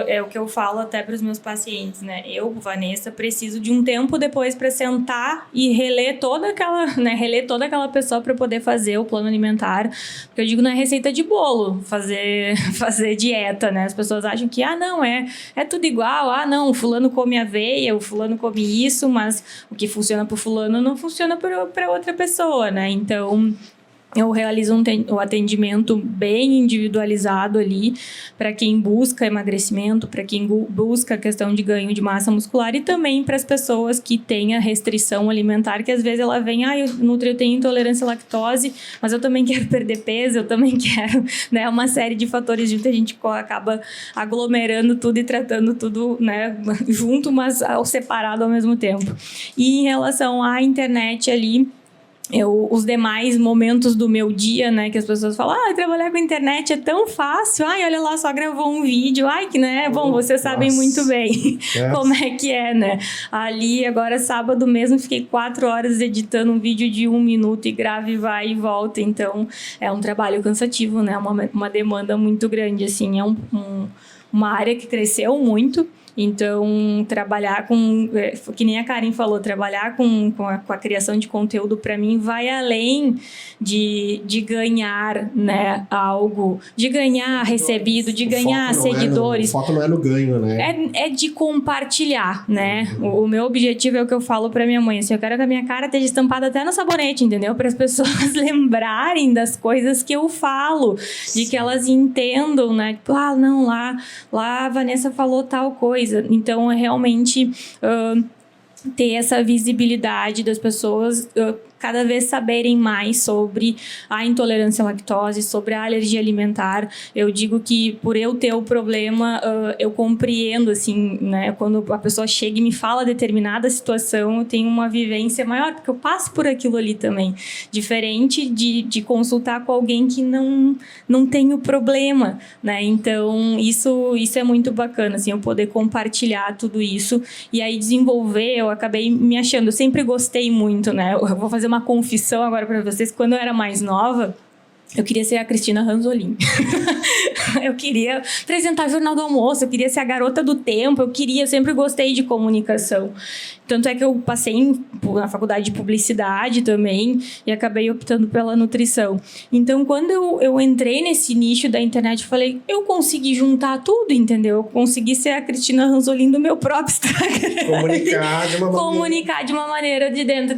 é o que eu falo até para os meus pacientes, né? Eu, Vanessa, preciso de um tempo depois para sentar e reler toda aquela pessoa para poder fazer o plano alimentar. Porque eu digo, não é receita de bolo fazer dieta, né? As pessoas acham que, não, é tudo igual. Não, o fulano come aveia, o fulano come isso, mas o que funciona para o fulano não funciona para outra pessoa, né? Então, eu realizo um atendimento bem individualizado ali para quem busca emagrecimento, para quem busca a questão de ganho de massa muscular e também para as pessoas que têm a restrição alimentar, que às vezes ela vem, eu tenho intolerância à lactose, mas eu também quero perder peso, eu também quero, né, uma série de fatores juntos, a gente acaba aglomerando tudo e tratando tudo, né, junto, mas separado ao mesmo tempo. E em relação à internet ali, os demais momentos do meu dia, né, que as pessoas falam, trabalhar com internet é tão fácil, olha lá, só gravou um vídeo, que né, bom, vocês sabem muito bem como é que é, né, ali, agora sábado mesmo, fiquei 4 horas editando um vídeo de 1 minuto e grave, vai e volta, então é um trabalho cansativo, né, uma demanda muito grande, assim, é uma área que cresceu muito. Então, trabalhar que nem a Karen falou, trabalhar com a criação de conteúdo, para mim, vai além de ganhar, né, algo, de ganhar recebido, de ganhar seguidores. O foco não é no ganho, né? É de compartilhar, né? O meu objetivo é o que eu falo pra minha mãe, assim, eu quero que a minha cara esteja estampada até no sabonete, entendeu? Para as pessoas lembrarem das coisas que eu falo, de que elas entendam, né? Tipo, não, lá a Vanessa falou tal coisa. Então, é realmente ter essa visibilidade das pessoas cada vez saberem mais sobre a intolerância à lactose, sobre a alergia alimentar. Eu digo que por eu ter o problema, eu compreendo, assim, né? Quando a pessoa chega e me fala determinada situação, eu tenho uma vivência maior, porque eu passo por aquilo ali também. Diferente de consultar com alguém que não tem o problema, né? Então, isso é muito bacana, assim, eu poder compartilhar tudo isso e aí desenvolver. Eu acabei me achando, eu sempre gostei muito, né? Eu vou fazer uma confissão agora para vocês. Quando eu era mais nova, Eu queria ser a Cristina Ranzolin. Eu queria apresentar o Jornal do Almoço, eu queria ser a garota do tempo, eu sempre gostei de comunicação. Tanto é que eu passei na faculdade de publicidade também e acabei optando pela nutrição. Então, quando eu entrei nesse nicho da internet, eu falei, eu consegui juntar tudo, entendeu? Eu consegui ser a Cristina Ranzolin do meu próprio Instagram. Comunicar de uma maneira de dentro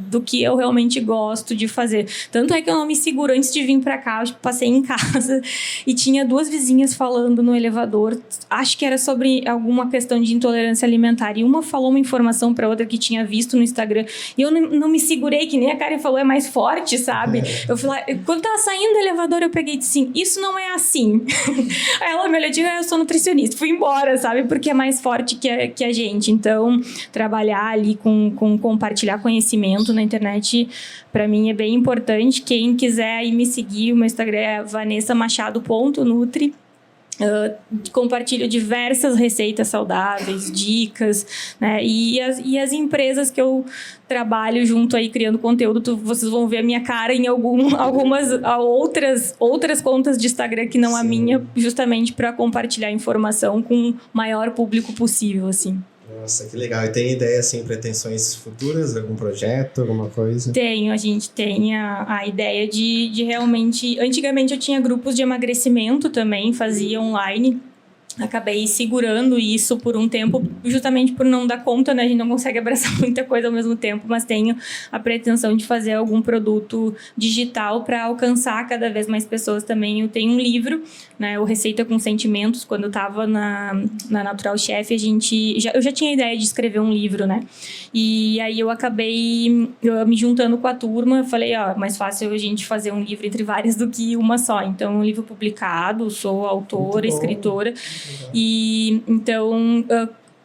do que eu realmente gosto de fazer. Tanto é que eu não me seguro. Antes de vir pra cá, eu passei em casa e tinha 2 vizinhas falando no elevador. Acho que era sobre alguma questão de intolerância alimentar. E uma falou uma informação pra outra que tinha visto no Instagram. E eu não me segurei, que nem a Karen falou, é mais forte, sabe? Eu falei, quando tava saindo do elevador, eu peguei e disse assim, isso não é assim. Aí ela me olhou e disse, eu sou nutricionista. Fui embora, sabe? Porque é mais forte que a gente. Então, trabalhar ali com compartilhar conhecimento na internet, pra mim é bem importante. Quem quiser aí me seguir, o meu Instagram é vanessamachado.nutri. Compartilho diversas receitas saudáveis, dicas, né? E as empresas que eu trabalho junto aí criando conteúdo, vocês vão ver a minha cara em algumas outras contas de Instagram que não a minha, justamente para compartilhar informação com o maior público possível, assim. Nossa, que legal. E tem ideia, assim, pretensões futuras? Algum projeto, alguma coisa? A gente tem a ideia de realmente... Antigamente eu tinha grupos de emagrecimento também, fazia online. Acabei segurando isso por um tempo, justamente por não dar conta, né? A gente não consegue abraçar muita coisa ao mesmo tempo, mas tenho a pretensão de fazer algum produto digital para alcançar cada vez mais pessoas também. Eu tenho um livro, né? O Receita com Sentimentos. Quando eu estava na Natural Chef, eu já tinha a ideia de escrever um livro, né? E aí eu acabei me juntando com a turma. Falei, mais fácil a gente fazer um livro entre várias do que uma só. Então, um livro publicado, sou autora, escritora. E então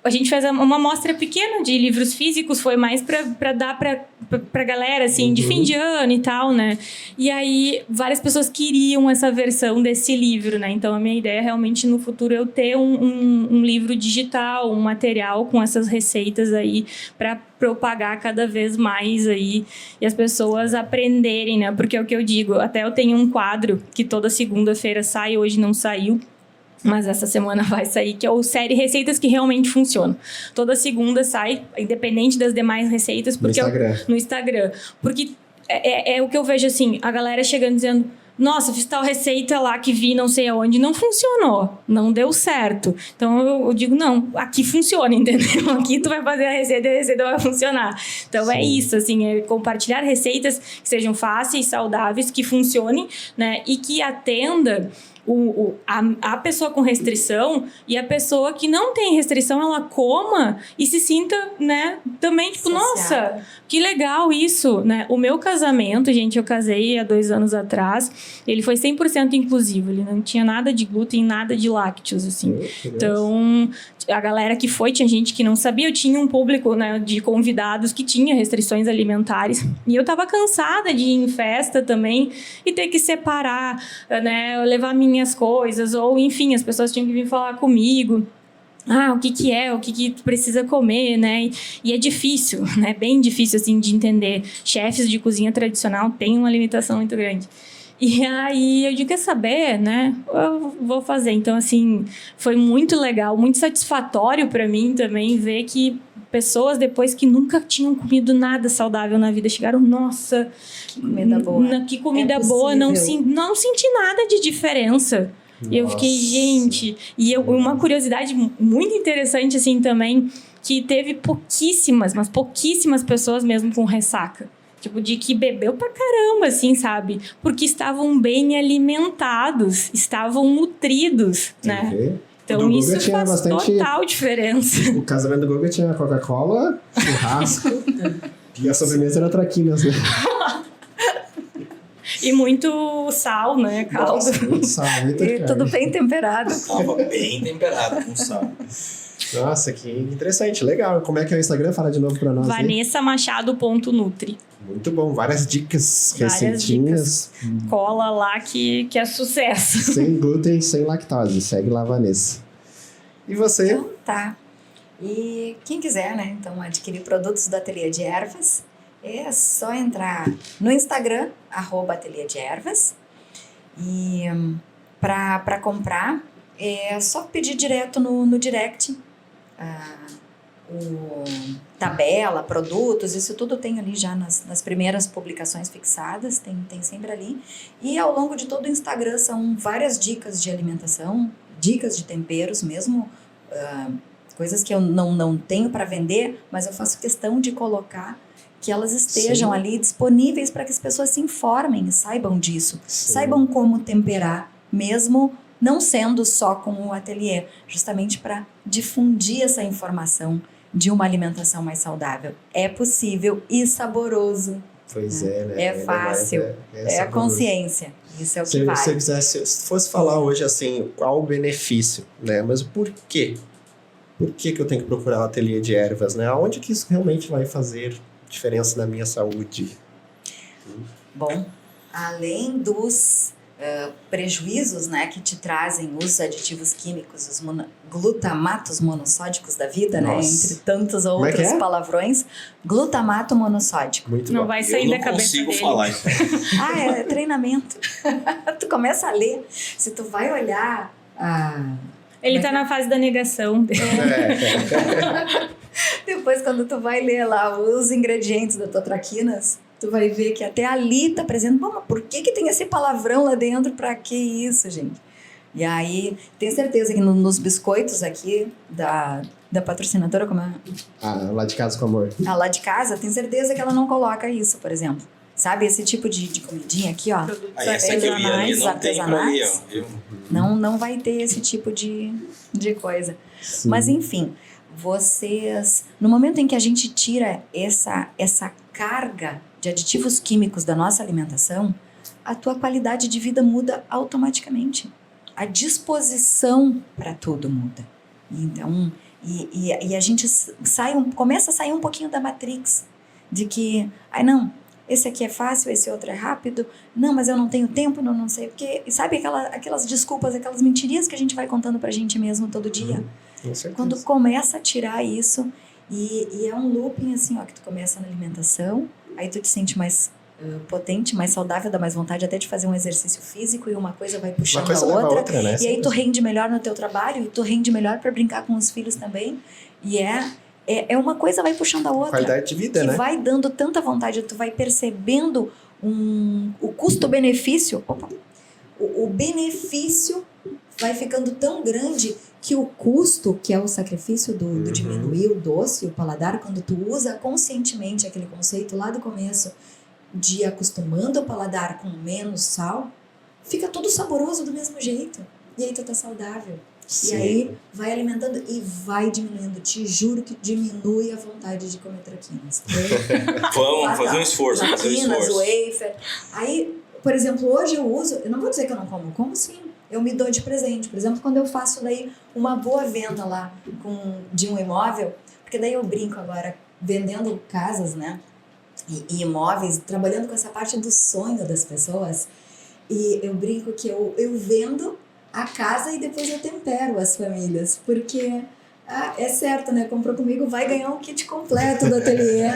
a gente fez uma amostra pequena de livros físicos, foi mais para dar pra galera, assim, de fim de ano e tal, né? E aí várias pessoas queriam essa versão desse livro, né? Então a minha ideia é realmente no futuro eu ter um livro digital, um material com essas receitas aí para propagar cada vez mais aí e as pessoas aprenderem, né? Porque é o que eu digo, até eu tenho um quadro que toda segunda-feira sai, hoje não saiu, mas essa semana vai sair, que é o série Receitas que Realmente Funcionam. Toda segunda sai, independente das demais receitas, porque no Instagram. Porque é o que eu vejo assim, a galera chegando dizendo, nossa, fiz tal receita lá que vi não sei aonde, não funcionou, não deu certo. Então eu digo, não, aqui funciona, entendeu? Aqui tu vai fazer a receita vai funcionar. Então Sim. É isso, assim, é compartilhar receitas que sejam fáceis, saudáveis, que funcionem, né? E que atenda a pessoa com restrição e a pessoa que não tem restrição, ela coma e se sinta, né, também, tipo, nossa, que legal isso, né? O meu casamento, gente, eu casei há 2 anos atrás, ele foi 100% inclusivo, ele não tinha nada de glúten, nada de lácteos, assim. Então, a galera que foi, tinha gente que não sabia, eu tinha um público, né, de convidados que tinha restrições alimentares, e eu tava cansada de ir em festa também e ter que separar, né, levar minhas coisas, ou enfim, as pessoas tinham que vir falar comigo. O que tu precisa comer, né? E é difícil, né? Bem difícil, assim, de entender. Chefes de cozinha tradicional têm uma limitação muito grande. E aí eu digo, quer saber, né? Eu vou fazer. Então, assim, foi muito legal, muito satisfatório para mim também ver que pessoas depois que nunca tinham comido nada saudável na vida chegaram, nossa, que comida boa. Que comida boa, não senti nada de diferença. Nossa. E eu fiquei, gente... E uma curiosidade muito interessante, assim, também, que teve pouquíssimas pessoas mesmo com ressaca. Tipo, de que bebeu pra caramba, assim, sabe? Porque estavam bem alimentados, estavam nutridos, né? Então isso faz total diferença. O casamento do Guga tinha Coca-Cola, churrasco, e a sobremesa era traquinas, né? E muito sal, né? Caldo. Nossa, muito sal, muito e tudo bem temperado. Estava bem temperado com sal. Nossa, que interessante, legal. Como é que é o Instagram? Fala de novo pra nós. vanessamachado.nutri. Muito bom, várias dicas, receitinhas. Cola lá que é sucesso. Sem glúten, sem lactose. Segue lá, Vanessa. E você? Então tá. E quem quiser, né? Então, adquirir produtos do Ateliê de Ervas, é só entrar no Instagram, @Ateliê de Ervas. E para comprar, é só pedir direto no direct. O tabela, produtos, isso tudo tem ali já nas primeiras publicações fixadas, tem sempre ali. E ao longo de todo o Instagram são várias dicas de alimentação, dicas de temperos mesmo, coisas que eu não tenho para vender, mas eu faço questão de colocar que elas estejam ali disponíveis para que as pessoas se informem, saibam disso, saibam como temperar, mesmo não sendo só com o ateliê, justamente para difundir essa informação de uma alimentação mais saudável. É possível e saboroso. Pois é, né? É fácil. É a consciência. Isso é o que vale. Se fosse falar hoje assim, qual o benefício, né? Mas por quê? Por que eu tenho que procurar o ateliê de ervas, né? Aonde que isso realmente vai fazer diferença na minha saúde? Bom, além dos prejuízos, né, que te trazem os aditivos químicos, os glutamatos monossódicos da vida, né, entre tantos outros palavrões, glutamato monossódico. Muito não bom. vai sair da cabeça dele. Eu não consigo falar isso. É treinamento. Tu começa a ler, se tu vai olhar Ele tá na fase da negação. Depois, quando tu vai ler lá os ingredientes da tua traquinas, tu vai ver que até ali tá presente. Bom, mas por que tem esse palavrão lá dentro? Pra que isso, gente? E aí, tenho certeza que nos biscoitos aqui da patrocinadora, como é? Lá de casa com amor. Lá de casa, tenho certeza que ela não coloca isso, por exemplo. Sabe, esse tipo de comidinha aqui, ó. Essa que eu ia ali não tem por ali, ó. Viu? Não vai ter esse tipo de coisa. Sim. Mas, enfim, vocês... No momento em que a gente tira essa carga de aditivos químicos da nossa alimentação, a tua qualidade de vida muda automaticamente. A disposição para tudo muda. Então, e a gente começa a sair um pouquinho da Matrix, de que, não, esse aqui é fácil, esse outro é rápido, não, mas eu não tenho tempo, não sei o quê. E sabe aquelas desculpas, aquelas mentirinhas que a gente vai contando pra gente mesmo todo dia? Com certeza. Quando começa a tirar isso, e é um looping assim, ó, que tu começa na alimentação, aí tu te sente mais potente, mais saudável, dá mais vontade até de fazer um exercício físico, e uma coisa vai puxando Uma coisa a leva a outra, outra, né? e aí tu rende melhor no teu trabalho, e tu rende melhor para brincar com os filhos também, e é uma coisa vai puxando a outra. Qualidade de vida, que né? vai dando tanta vontade, tu vai percebendo o custo-benefício, o benefício vai ficando tão grande que o custo, que é o sacrifício do diminuir o doce, o paladar, quando tu usa conscientemente aquele conceito lá do começo, de acostumando o paladar com menos sal, fica tudo saboroso do mesmo jeito. E aí tu tá saudável. Sim. E aí vai alimentando e vai diminuindo. Te juro que diminui a vontade de comer traquinas. Vamos fazer um esforço. Traquinas, wafer. Aí, por exemplo, hoje eu não vou dizer que eu não como sim. Eu me dou de presente. Por exemplo, quando eu faço daí uma boa venda lá de um imóvel, porque daí eu brinco agora, vendendo casas, né? E imóveis, trabalhando com essa parte do sonho das pessoas. E eu brinco que eu vendo a casa e depois eu tempero as famílias, porque é certo, né? Comprou comigo, vai ganhar um kit completo do ateliê,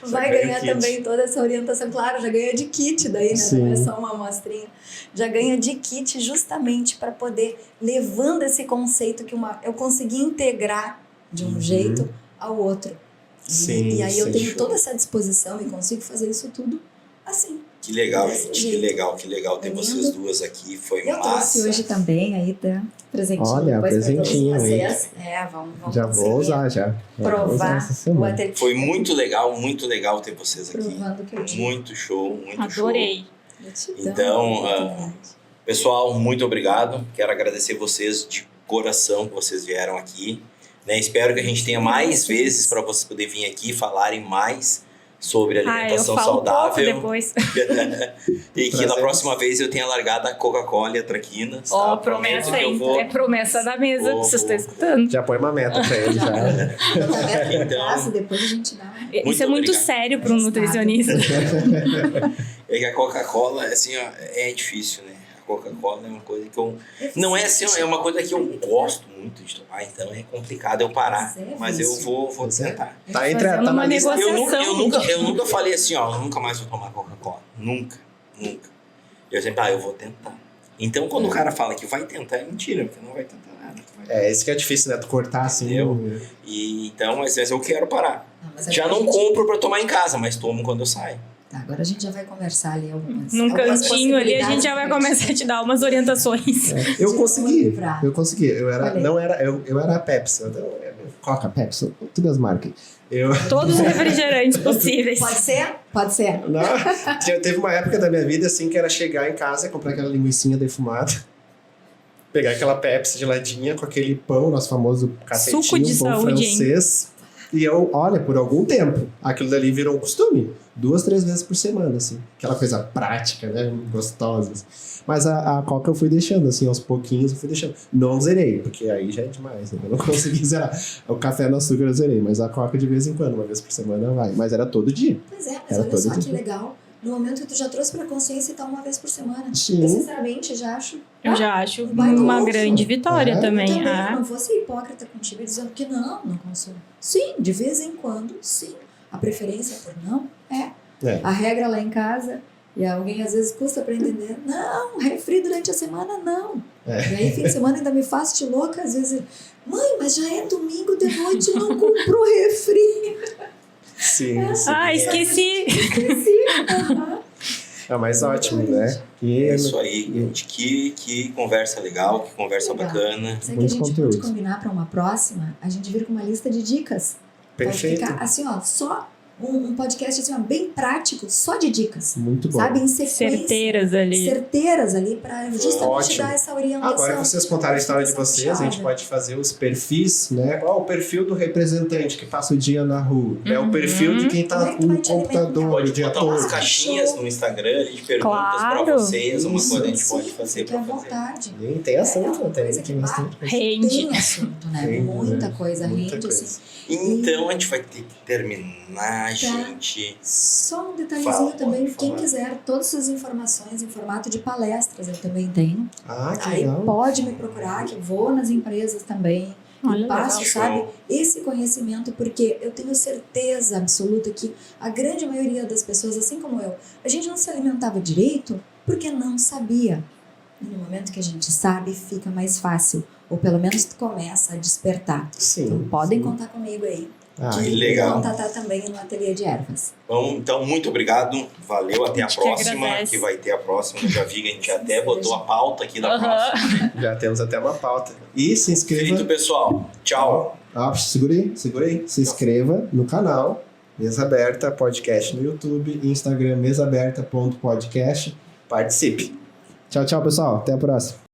vai ganhar também toda essa orientação, claro, já ganha de kit daí, né? Sim. Não é só uma amostrinha, já ganha de kit justamente para poder, levando esse conceito que eu consegui integrar de um jeito ao outro. Sim, e aí eu tenho show. toda essa disposição e consigo fazer isso tudo assim. Que legal, Desse gente. jeito. Que legal ter vocês duas aqui. Foi Eu massa. trouxe hoje também aí, tá? Presentinho. Olha, depois pra presentinho todos aí. vocês. Vamos Já vou conseguir usar, já. Vou usar provar essa o semana. ateliê. Foi muito legal ter vocês aqui. Provando o que eu digo. Muito show, muito show. Adorei. Gratidão, Então, oportunidade. Pessoal, muito obrigado. Quero agradecer vocês de coração que vocês vieram aqui. Né? Espero que a gente tenha mais vezes para vocês poderem vir aqui e falarem mais sobre alimentação eu falo saudável. pouco depois. E que na próxima vez eu tenha largado a Coca-Cola e a Traquinas. Ó, tá? promessa Prometo que eu aí. vou- É promessa da mesa, Vou- vocês estão escutando. Já põe uma meta pra ele, já. Então- Depois a gente dá. Isso é muito obrigado. sério para um Resultado. nutricionista. É que a Coca-Cola, assim, ó, é difícil, né? A Coca-Cola é uma coisa que eu... Não é assim, é uma coisa que eu gosto muito de tomar, então é complicado eu parar. Mas eu vou tentar. Tá entre Fazendo tá na uma lista. negociação. Eu nunca falei assim, ó, eu nunca mais vou tomar Coca-Cola. Nunca. Eu sempre, eu vou tentar. Então, quando o cara fala que vai tentar, é mentira, porque não vai tentar nada. Esse que é difícil, né? Tu cortar assim. E, então, mas eu quero parar. Mas Já agora não a gente- compro pra tomar em casa, mas tomo quando eu saio. Tá, agora a gente já vai conversar ali algumas. Num algumas cantinho ali, a gente já possibilidades vai pra começar a te dar umas orientações. Eu Sim, consegui. livrar. Eu consegui. Eu era, Olha aí. não era, eu era a Pepsi. Coca, Pepsi, todas as marcas. Todos os refrigerantes possíveis. Pode ser? Pode ser. Não, teve uma época da minha vida assim que era chegar em casa e comprar aquela linguicinha defumada, pegar aquela Pepsi geladinha com aquele pão, nosso famoso cacetinho, Suco de pão saúde, hein? francês. E eu, olha, por algum tempo, aquilo dali virou um costume. 2, 3 vezes por semana, assim. Aquela coisa prática, né? Gostosa. Assim. Mas a Coca eu fui deixando, assim, aos pouquinhos eu fui deixando. Não zerei, porque aí já é demais, né? Eu não consegui zerar. O café no açúcar eu zerei, mas a Coca de vez em quando, uma vez por semana vai. Mas era todo dia. Pois é, mas Era olha todo só que dia. legal. No momento que tu já trouxe pra consciência e tá uma vez por semana. Sim. Eu, sinceramente, já acho. Eu já acho Vai uma novo. grande vitória É. também. Eu também Ah, não vou ser hipócrita contigo dizendo que não consumo. Sim, de vez em quando, sim. A preferência por não é. A regra lá em casa, e alguém às vezes custa pra entender, não, refri durante a semana, não. E aí, fim de semana, ainda me faço de louca, às vezes, mãe, mas já é domingo de noite, não comprou refri. Sim, sim. esqueci. Esqueci. Aham. É mais ótimo, né? E É isso aí, gente. Que conversa legal, que conversa Legal. bacana. Sabe que a Muito gente conteúdo. pode combinar pra uma próxima? A gente vir com uma lista de dicas. Perfeito. Pode ficar assim, ó, só um podcast assim, ó, bem prático, só de dicas. Muito bom. Sabe? Em sequência. Certeiras ali. Pra justamente Ótimo. dar essa orientação. Agora que vocês contaram a história de vocês, a gente pode fazer os perfis, né? Ó, o perfil do representante que passa o dia na rua. É o perfil de quem Como tá é que tu no vai te alimentar? computador o Pode dia botar umas todo. caixinhas no Instagram ali de perguntas Claro. pra vocês, uma Isso. coisa a gente Sim, pode fazer fique à pra fazer. vontade. E tem assunto, É uma tem coisa que bastante coisa. Rende. Tem assunto, né? Tem, Muita né? coisa Muita rende, coisa. assim. Então a gente vai ter que terminar, gente. Só um detalhezinho Fala, também, pode quem falar. quiser todas essas informações em formato de palestras, eu também tenho. Ah, que Aí legal. pode me procurar, que eu vou nas empresas também. Olha, E passo, legal. sabe, Show. esse conhecimento, porque eu tenho certeza absoluta que a grande maioria das pessoas, assim como eu, a gente não se alimentava direito porque não sabia. E no momento que a gente sabe, fica mais fácil. Ou pelo menos tu começa a despertar. Sim. Então podem sim. contar comigo aí. Ah, Que legal. Contatar também no Ateliê de Ervas. Bom, então, muito obrigado. Valeu, até a gente que próxima. agradece. Que vai ter a próxima. Eu já vi que a gente até botou a pauta aqui da Aham. próxima. já temos até uma pauta. E se inscreva. Feito, pessoal. Tchau. Segura aí. Se inscreva no canal Mesa Aberta Podcast no YouTube, Instagram mesaberta.podcast. Participe. Tchau, tchau, pessoal. Até a próxima.